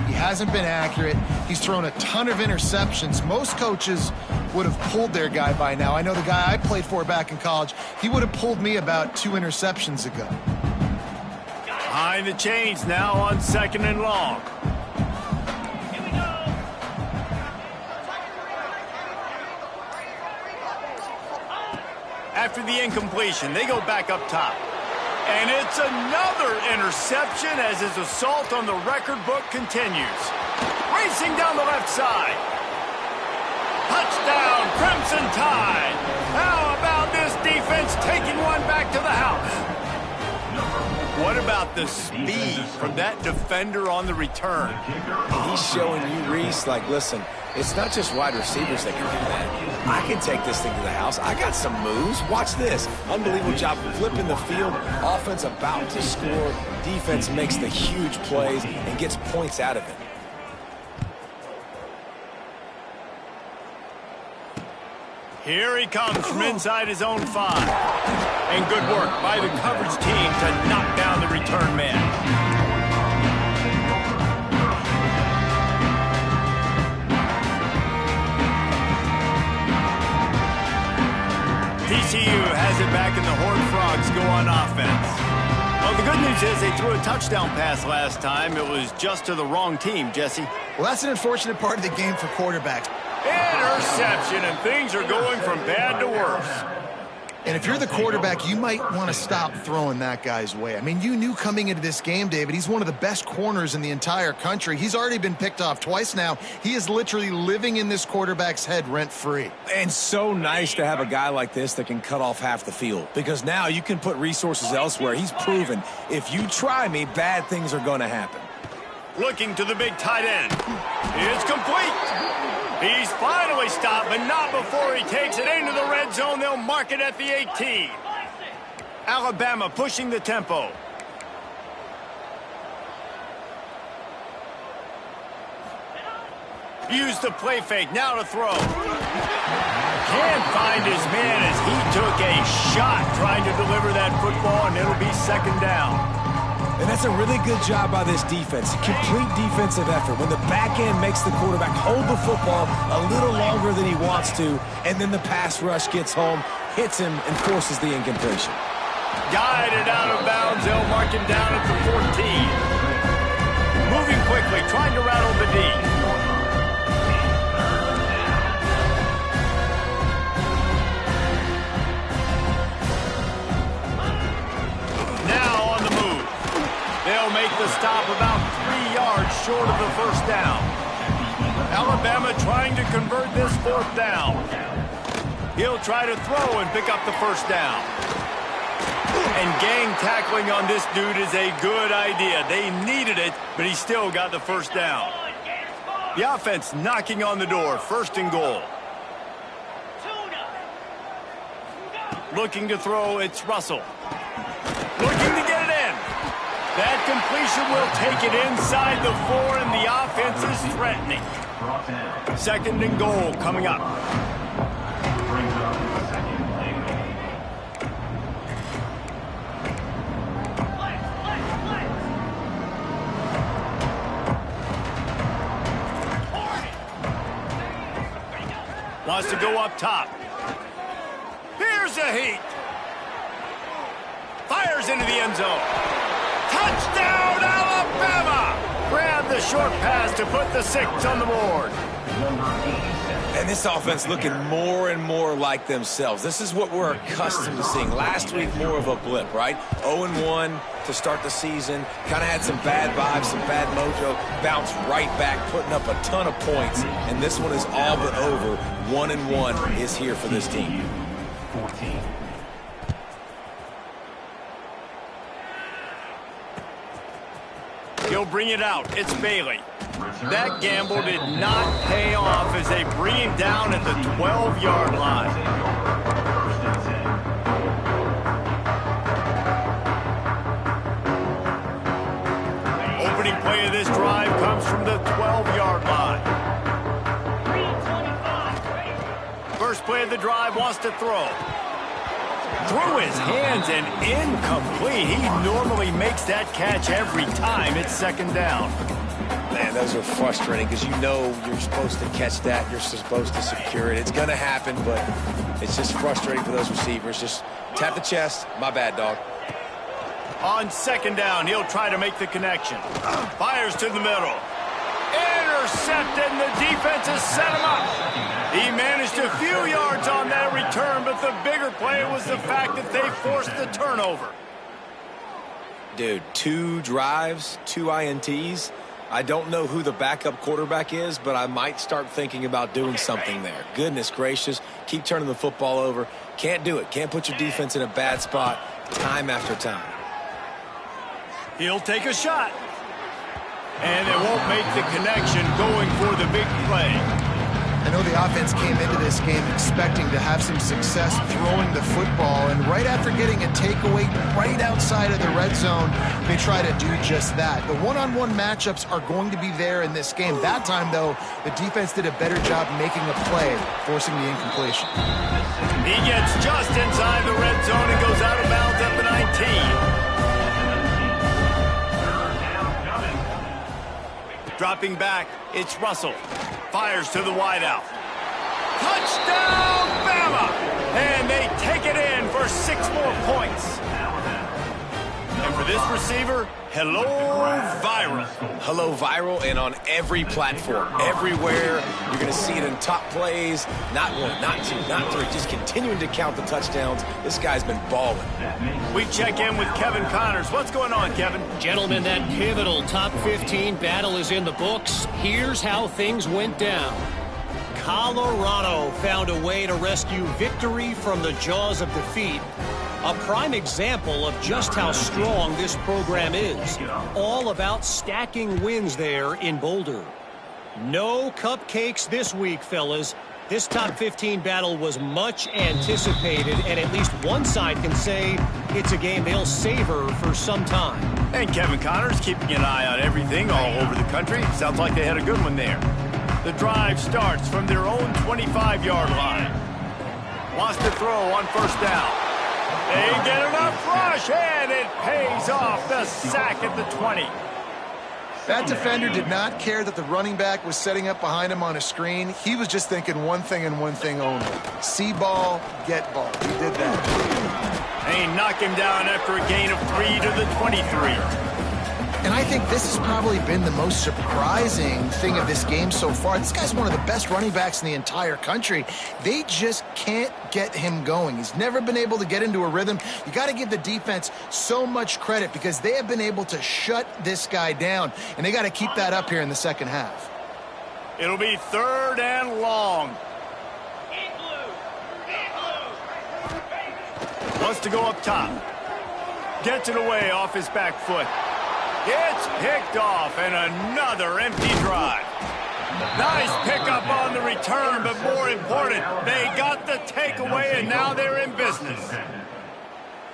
He hasn't been accurate. He's thrown a ton of interceptions. Most coaches would have pulled their guy by now. I know the guy I played for back in college, he would have pulled me about 2 interceptions ago. Behind the chains now on second and long. After the incompletion, they go back up top. And it's another interception as his assault on the record book continues. Racing down the left side. Touchdown, Crimson Tide. How about this defense taking one back to the house? What about the speed from that defender on the return? He's showing you, Reese, like, listen, it's not just wide receivers that can do that. I can take this thing to the house. I got some moves. Watch this. Unbelievable job flipping the field. Offense about to score. Defense makes the huge plays and gets points out of it. Here he comes from inside his own 5. And good work by the coverage team to knock down the return man. TCU has it back and the Horned Frogs go on offense. Well, the good news is they threw a touchdown pass last time. It was just to the wrong team, Jesse. Well, that's an unfortunate part of the game for quarterbacks. Interception, and things are going from bad to worse. And if you're the quarterback, you might want to stop throwing that guy's way. I mean, you knew coming into this game, David, he's one of the best corners in the entire country. He's already been picked off twice now. He is literally living in this quarterback's head rent-free. And so nice to have a guy like this that can cut off half the field. Because now you can put resources elsewhere. He's proven if you try me, bad things are going to happen. Looking to the big tight end. It's complete. He's finally stopped, but not before he takes it into the red zone. They'll mark it at the 18. Alabama pushing the tempo. Use the play fake, now to throw. Can't find his man as he took a shot trying to deliver that football, and it'll be second down. And that's a really good job by this defense. Complete defensive effort. When the back end makes the quarterback hold the football a little longer than he wants to, and then the pass rush gets home, hits him, and forces the incompletion. Guided out of bounds, they'll mark him down at the 14. Moving quickly, trying to rattle the D. They'll make the stop about 3 yards short of the first down. Alabama trying to convert this fourth down. He'll try to throw and pick up the first down. And gang tackling on this dude is a good idea. They needed it, but he still got the first down. The offense knocking on the door, first and goal. Looking to throw, it's Russell. Looking to get it in. That completion will take it inside the 4, and the offense is threatening. Second and goal coming up. Wants to go up top. Here's a heat. Fires into the end zone. Touchdown, Alabama! Grab the short pass to put the 6 on the board. And this offense looking more and more like themselves. This is what we're accustomed to seeing. Last week, more of a blip, right? 0-1 to start the season. Kind of had some bad vibes, some bad mojo. Bounced right back, putting up a ton of points. And this one is all but over. 1-1 is here for this team. 14. He'll bring it out. It's Bailey. That gamble did not pay off as they bring him down at the 12-yard line. Opening play of this drive comes from the 12-yard line. First play of the drive, wants to throw. Through his hands and incomplete. He normally makes that catch every time. It's second down. Man, those are frustrating because you know you're supposed to catch that. You're supposed to secure it. It's going to happen, but it's just frustrating for those receivers. Just tap the chest. My bad, dog. On second down, he'll try to make the connection. Fires to the middle. Intercepted, and the defense has set him up. He managed a few yards on that return, but the bigger play was the fact that they forced the turnover. Dude, 2 drives, 2 INTs. I don't know who the backup quarterback is, but I might start thinking about doing something there. Goodness gracious, keep turning the football over. Can't do it. Can't put your defense in a bad spot time after time. He'll take a shot. And they won't make the connection going for the big play. I know the offense came into this game expecting to have some success throwing the football, and right after getting a takeaway right outside of the red zone, they try to do just that. The one-on-one matchups are going to be there in this game. That time, though, the defense did a better job making a play, forcing the incompletion. He gets just inside the red zone and goes out of bounds at the 19. Dropping back, it's Russell. Fires to the wideout. Touchdown, Bama! And they take it in for 6 more points. And for this receiver, hello, viral. Hello, viral, and on every platform, everywhere. You're going to see it in top plays. Not 1, not 2, not 3. Just continuing to count the touchdowns. This guy's been balling. We check in with Kevin Connors. What's going on, Kevin? Gentlemen, that pivotal top 15 battle is in the books. Here's how things went down. Colorado found a way to rescue victory from the jaws of defeat. A prime example of just how strong this program is. All about stacking wins there in Boulder. No cupcakes this week, fellas. This top 15 battle was much anticipated, and at least one side can say it's a game they'll savor for some time. And Kevin Connors keeping an eye on everything all over the country. Sounds like they had a good one there. The drive starts from their own 25-yard line. Wants to throw on first down. They get enough rush, and it pays off. The sack at the 20. That defender did not care that the running back was setting up behind him on a screen. He was just thinking one thing and one thing only. See ball, get ball. He did that. They knock him down after a gain of 3 to the 23. And I think this has probably been the most surprising thing of this game so far. This guy's one of the best running backs in the entire country. They just can't get him going. He's never been able to get into a rhythm. You got to give the defense so much credit because they have been able to shut this guy down, and they got to keep that up here in the second half. It'll be 3rd and long. Wants to go up top. Gets it away off his back foot. Gets picked off, and another empty drive. Nice pickup on the return, but more important, they got the takeaway, and now they're in business.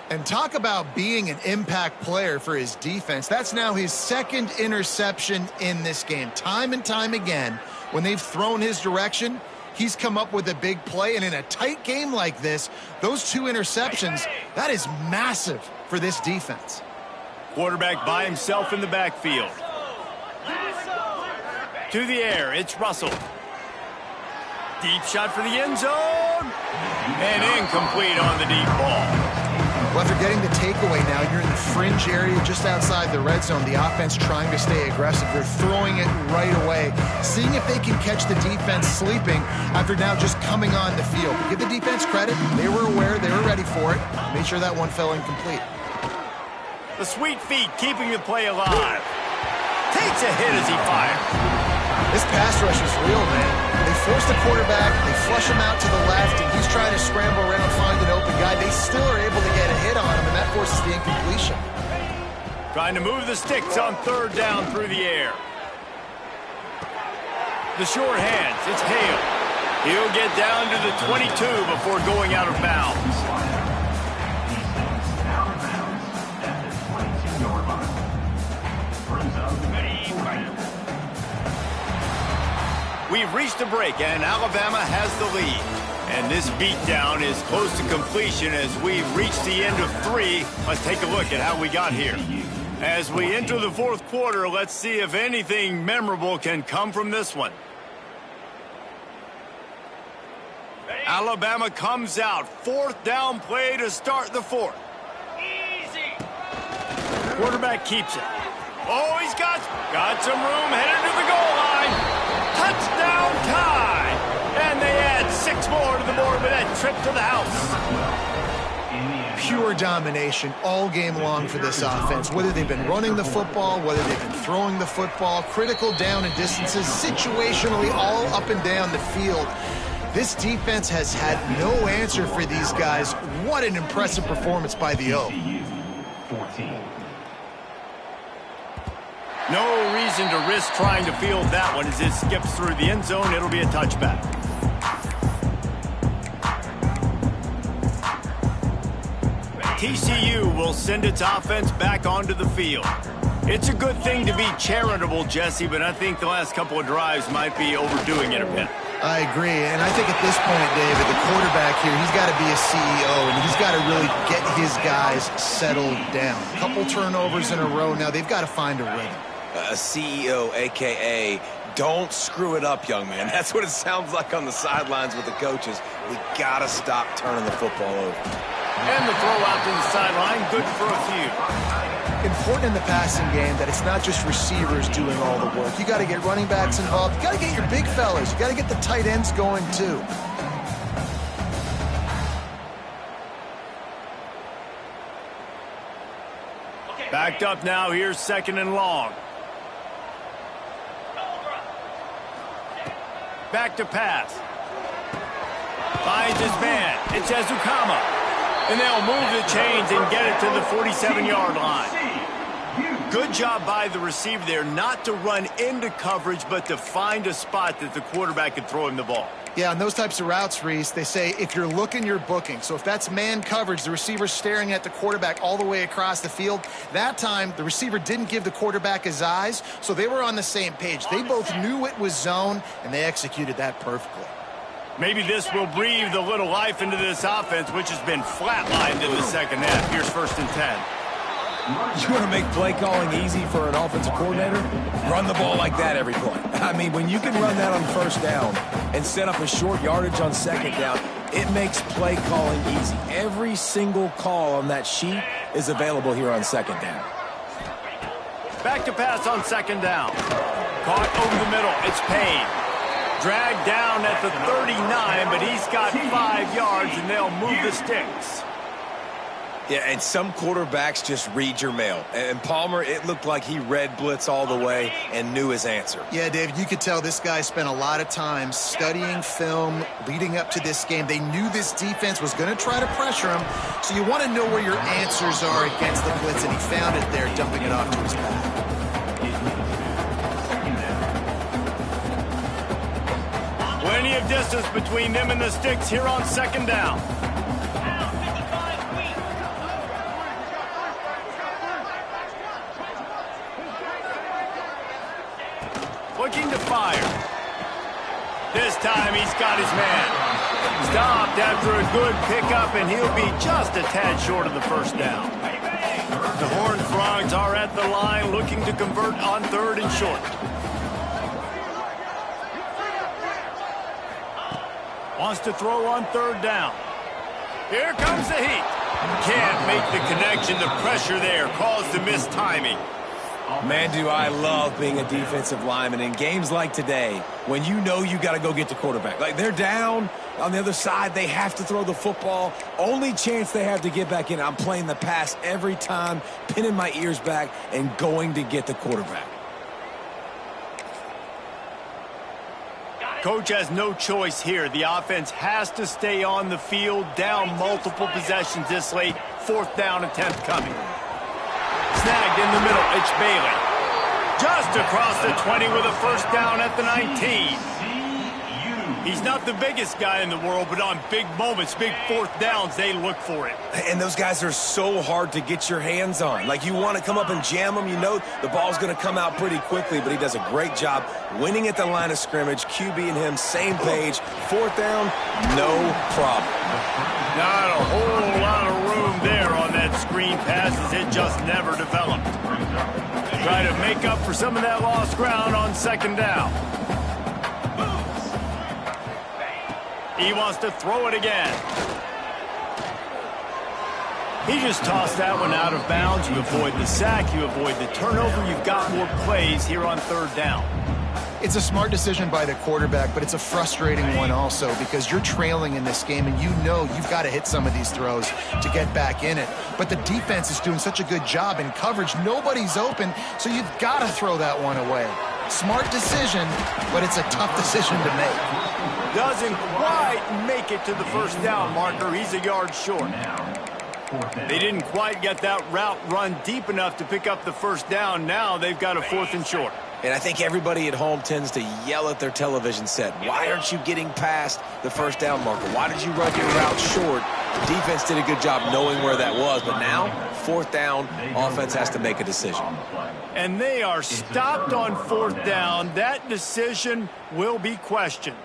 And talk about being an impact player for his defense. That's now his 2nd interception in this game. Time and time again, when they've thrown his direction, he's come up with a big play. And in a tight game like this, those 2 interceptions, that is massive for this defense. Quarterback by himself in the backfield. To the air, it's Russell. Deep shot for the end zone. And incomplete on the deep ball. Well, after getting the takeaway now, you're in the fringe area just outside the red zone. The offense trying to stay aggressive. They're throwing it right away, seeing if they can catch the defense sleeping after now just coming on the field. But give the defense credit. They were aware. They were ready for it. Made sure that one fell incomplete. The sweet feet keeping the play alive. Takes a hit as he fires. This pass rush is real, man. They force the quarterback, they flush him out to the left, and he's trying to scramble around, find an open guy. They still are able to get a hit on him, and that forces the incompletion. Trying to move the sticks on 3rd down through the air. The short hands, it's Hale. He'll get down to the 22 before going out of bounds. We've reached a break, and Alabama has the lead. And this beatdown is close to completion as we've reached the end of 3. Let's take a look at how we got here. As we enter the 4th quarter, let's see if anything memorable can come from this one. Alabama comes out. 4th down play to start the 4th. Easy. Quarterback keeps it. Oh, he's got some room headed to the goal line. Touchdown tie. And they add 6 more to the board with that trip to the house. Pure domination all game long for this offense. Whether they've been running the football, whether they've been throwing the football, critical down and distances, situationally all up and down the field. This defense has had no answer for these guys. What an impressive performance by the O. 14. No reason to risk trying to field that one as it skips through the end zone. It'll be a touchback. TCU will send its offense back onto the field. It's a good thing to be charitable, Jesse, but I think the last couple of drives might be overdoing it a bit. I agree, and I think at this point, David, the quarterback here, he's got to be a CEO, and he's got to really get his guys settled down. A couple turnovers in a row now. They've got to find a rhythm. A CEO, a.k.a. don't screw it up, young man. That's what it sounds like on the sidelines with the coaches. We got to stop turning the football over. And the throw out to the sideline, good for a few. Important in the passing game that it's not just receivers doing all the work. You got to get running backs involved. You got to get your big fellas. You got to get the tight ends going too. Backed up now, here's 2nd and long. Back to pass. Finds his man. It's Ezukama. And they'll move the chains and get it to the 47-yard line. Good job by the receiver there not to run into coverage, but to find a spot that the quarterback could throw him the ball. Yeah, on those types of routes, Reese, they say if you're looking, you're booking. So if that's man coverage, the receiver's staring at the quarterback all the way across the field. That time, the receiver didn't give the quarterback his eyes, so they were on the same page. They both knew it was zone, and they executed that perfectly. Maybe this will breathe a little life into this offense, which has been flatlined in the second half. Here's 1st and 10. You want to make play calling easy for an offensive coordinator? Run the ball like that every play. I mean, when you can run that on 1st down and set up a short yardage on 2nd down, it makes play calling easy. Every single call on that sheet is available here on 2nd down. Back to pass on 2nd down. Caught over the middle. It's Payne. Dragged down at the 39, but he's got 5 yards, and they'll move the sticks. Yeah, and some quarterbacks just read your mail. And Palmer, it looked like he read blitz all the way and knew his answer. Yeah, David, you could tell this guy spent a lot of time studying film leading up to this game. They knew this defense was going to try to pressure him, so you want to know where your answers are against the blitz, and he found it there, dumping it off to his back. Plenty of distance between them and the sticks here on 2nd down. Looking to fire. This time he's got his man. Stopped after a good pickup, and he'll be just a tad short of the 1st down. The Horned Frogs are at the line looking to convert on 3rd and short. Wants to throw on 3rd down. Here comes the heat. Can't make the connection. The pressure there caused the missed timing. Man, do I love being a defensive lineman in games like today when you know you got to go get the quarterback. Like, they're down on the other side. They have to throw the football. Only chance they have to get back in. I'm playing the pass every time, pinning my ears back and going to get the quarterback. Coach has no choice here. The offense has to stay on the field, down multiple possessions this late. 4th down attempt coming. Snagged in the middle. It's Bailey. Just across the 20 with a 1st down at the 19. He's not the biggest guy in the world, but on big moments, big 4th downs, they look for it. And those guys are so hard to get your hands on. Like, you want to come up and jam them. You know the ball's going to come out pretty quickly, but he does a great job winning at the line of scrimmage. QB and him, same page. 4th down, no problem. Not a whole lot of room there on that screen pass, as it just never developed. Try to make up for some of that lost ground on 2nd down. He wants to throw it again. He just tossed that one out of bounds. You avoid the sack, you avoid the turnover. You've got more plays here on 3rd down. It's a smart decision by the quarterback, but it's a frustrating one also because you're trailing in this game and you know you've got to hit some of these throws to get back in it. But the defense is doing such a good job in coverage. Nobody's open, so you've got to throw that one away. Smart decision, but it's a tough decision to make. Doesn't quite make it to the 1st down marker. He's a yard short. They didn't quite get that route run deep enough to pick up the 1st down. Now they've got a 4th and short. And I think everybody at home tends to yell at their television set. Why aren't you getting past the 1st down marker? Why did you run your route short? The defense did a good job knowing where that was. But now, 4th down, offense has to make a decision. And they are stopped on 4th down. That decision will be questioned.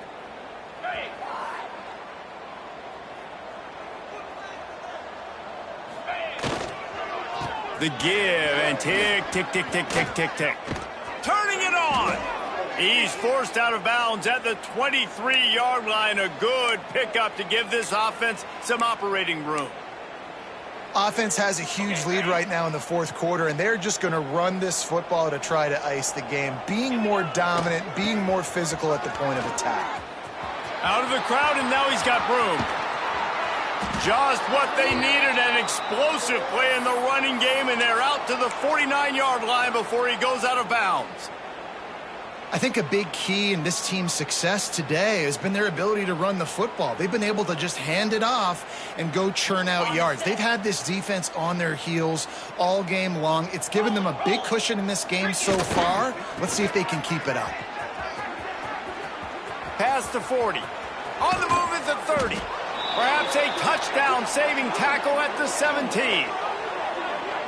The give and tick, tick, tick, tick, tick, tick, tick. Turning it on. He's forced out of bounds at the 23-yard line. A good pickup to give this offense some operating room. Offense has a huge lead right now in the 4th quarter, and they're just going to run this football to try to ice the game. Being more dominant, being more physical at the point of attack. Out of the crowd, and now he's got room. Just what they needed, an explosive play in the running game, and they're out to the 49-yard line before he goes out of bounds. I think a big key in this team's success today has been their ability to run the football. They've been able to just hand it off and go churn out yards. They've had this defense on their heels all game long. It's given them a big cushion in this game so far. Let's see if they can keep it up. Past the 40. On the move at the 30. Perhaps a touchdown-saving tackle at the 17.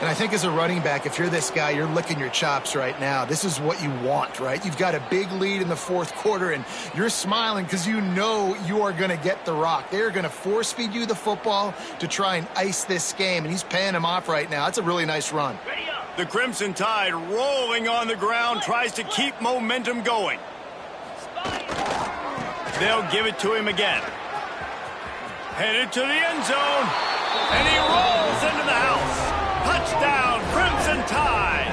And I think as a running back, if you're this guy, you're licking your chops right now. This is what you want, right? You've got a big lead in the fourth quarter, and you're smiling because you know you are going to get the rock. They're going to force-feed you the football to try and ice this game, and he's paying him off right now. That's a really nice run. The Crimson Tide rolling on the ground, tries to keep momentum going. They'll give it to him again. Headed to the end zone, and he rolls into the house. Touchdown, Crimson Tide!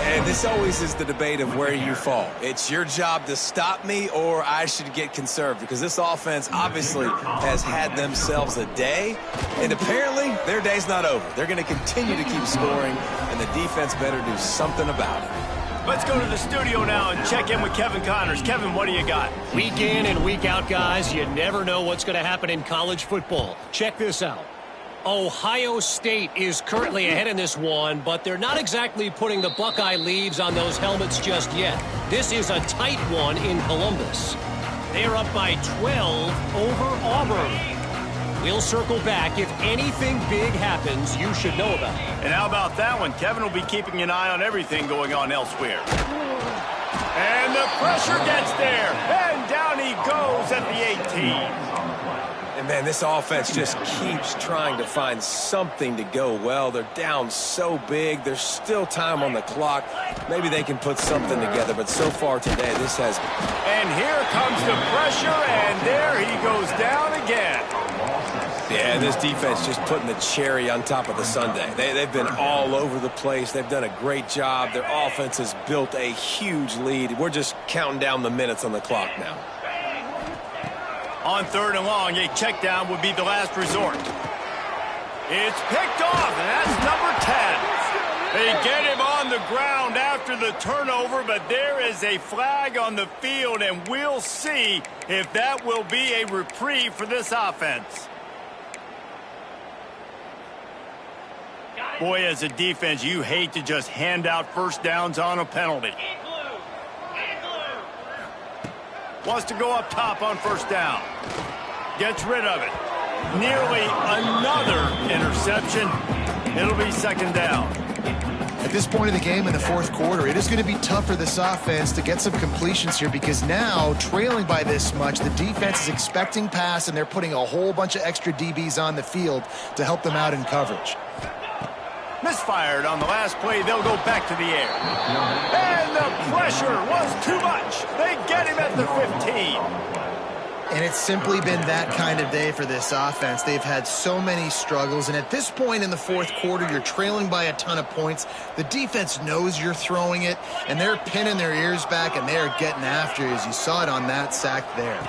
And this always is the debate of where you fall. It's your job to stop me, or I should get conserved, because this offense obviously has had themselves a day, and apparently their day's not over. They're going to continue to keep scoring, and the defense better do something about it. Let's go to the studio now and check in with Kevin Connors. Kevin, what do you got? Week in and week out, guys, you never know what's going to happen in college football. Check this out. Ohio State is currently ahead in this one, but they're not exactly putting the Buckeye leaves on those helmets just yet. This is a tight one in Columbus. They're up by 12 over Auburn. We'll circle back. If anything big happens, you should know about it. And how about that one? Kevin will be keeping an eye on everything going on elsewhere. And the pressure gets there. And down he goes at the 18. And, man, this offense just keeps trying to find something to go well. They're down so big. There's still time on the clock. Maybe they can put something together, but so far today, this has... And here comes the pressure, and there he goes down again. Yeah, this defense just putting the cherry on top of the sundae. They've been all over the place. They've done a great job. Their offense has built a huge lead. We're just counting down the minutes on the clock now. On 3rd and long, a check down would be the last resort. It's picked off, and that's number 10. They get him on the ground after the turnover, but there is a flag on the field, and we'll see if that will be a reprieve for this offense. Boy, as a defense, you hate to just hand out first downs on a penalty. Wants to go up top on first down. Gets rid of it. Nearly another interception. It'll be 2nd down. At this point of the game in the fourth quarter, it is going to be tough for this offense to get some completions here because now, trailing by this much, the defense is expecting pass, and they're putting a whole bunch of extra DBs on the field to help them out in coverage. Misfired on the last play. They'll go back to the air. And the pressure was too much. They get him at the 15. And it's simply been that kind of day for this offense. They've had so many struggles, and at this point in the fourth quarter, you're trailing by a ton of points. The defense knows you're throwing it, and they're pinning their ears back, and they're getting after you, as you saw it on that sack there.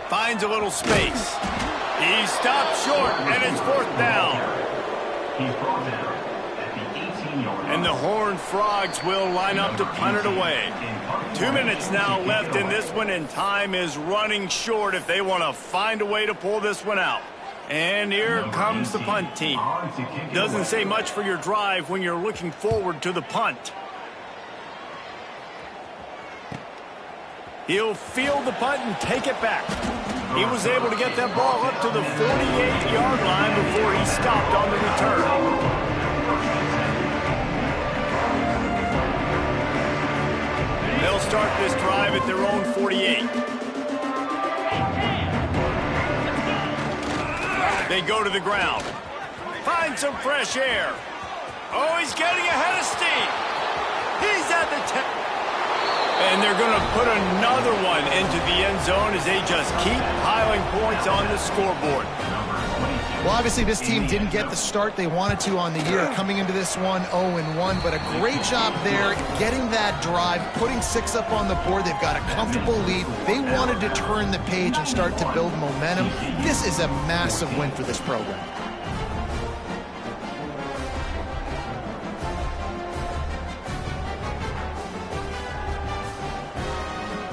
Finds a little space. He stopped short, and it's 4th down. He's brought down at the 18-yard line. And the Horned Frogs will line up to punt it away. 2 minutes now left in this one, and time is running short if they want to find a way to pull this one out. And here comes the punt team. Doesn't say much for your drive when you're looking forward to the punt. He'll field the punt and take it back. He was able to get that ball up to the 48-yard line before he stopped on the return. They'll start this drive at their own 48. They go to the ground. Find some fresh air. Oh, he's getting ahead of steam. He's at the 10. And they're going to put another one into the end zone as they just keep piling points on the scoreboard. Well, obviously this team didn't get the start they wanted to on the year, coming into this one 0-1, but a great job there getting that drive, putting 6 up on the board. They've got a comfortable lead. They wanted to turn the page and start to build momentum. This is a massive win for this program.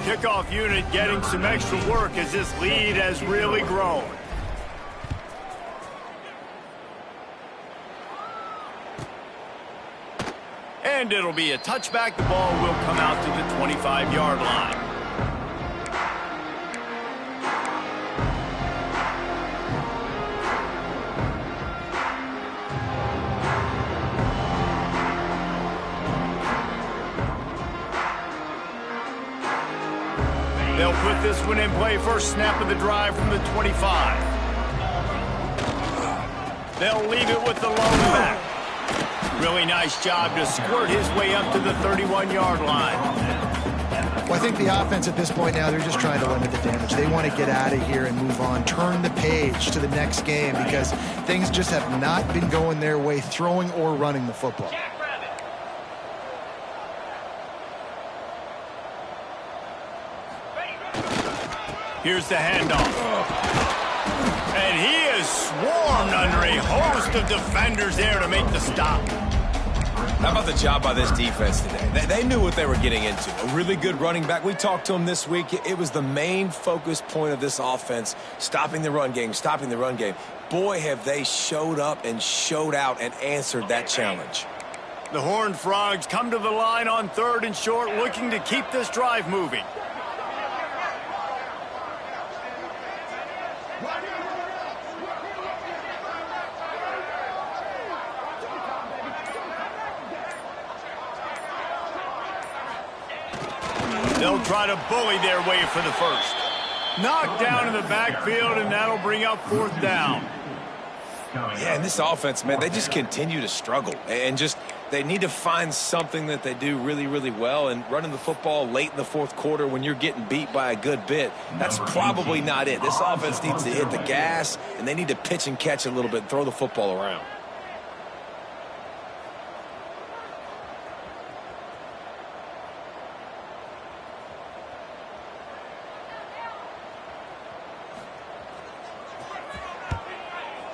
Kickoff unit getting some extra work as this lead has really grown. And it'll be a touchback. The ball will come out to the 25-yard line. They'll put this one in play. First snap of the drive from the 25. They'll leave it with the lone back. Really nice job to squirt his way up to the 31-yard line. Well, I think the offense at this point now, they're just trying to limit the damage. They want to get out of here and move on, turn the page to the next game because things just have not been going their way, throwing or running the football. Here's the handoff. And he is swarmed under a host of defenders there to make the stop. How about the job by this defense today? They knew what they were getting into. A really good running back. We talked to him this week. It was the main focus point of this offense, stopping the run game, stopping the run game. Boy, have they showed up and showed out and answered that challenge. The Horned Frogs come to the line on 3rd and short, looking to keep this drive moving. They'll try to bully their way for the first. Knocked down in the backfield, and that'll bring up 4th down. Yeah, and this offense, man, they just continue to struggle. And just, they need to find something that they do really, really well. And running the football late in the 4th quarter when you're getting beat by a good bit, that's probably not it. This offense needs to hit the gas, and they need to pitch and catch a little bit and throw the football around.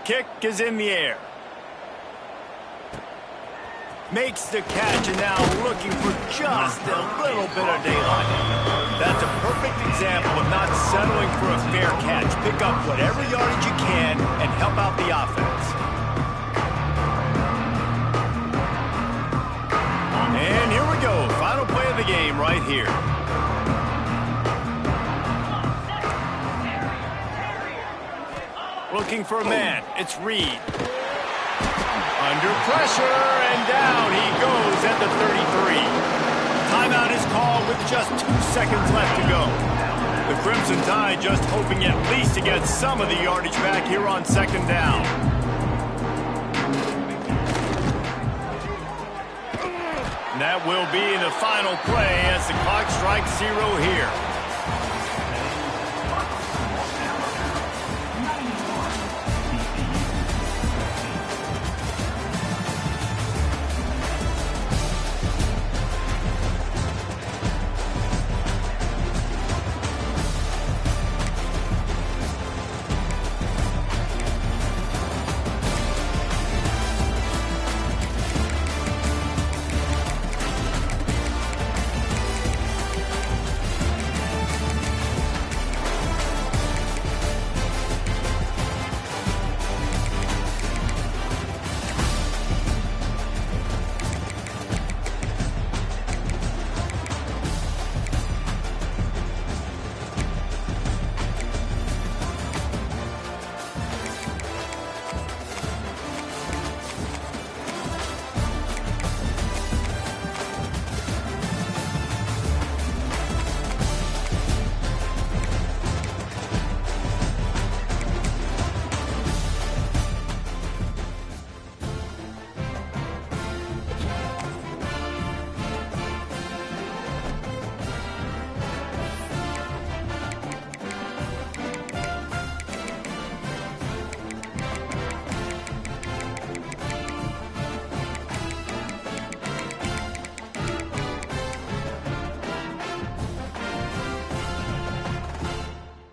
Kick is in the air. Makes the catch, and now looking for just a little bit of daylight. That's a perfect example of not settling for a fair catch. Pick up whatever yardage you can and help out the offense. And here we go. Final play of the game right here. Looking for a man. It's Reed. Under pressure, and down he goes at the 33. Timeout is called with just 2 seconds left to go. The Crimson Tide just hoping at least to get some of the yardage back here on 2nd down. And that will be the final play as the clock strikes 0 here.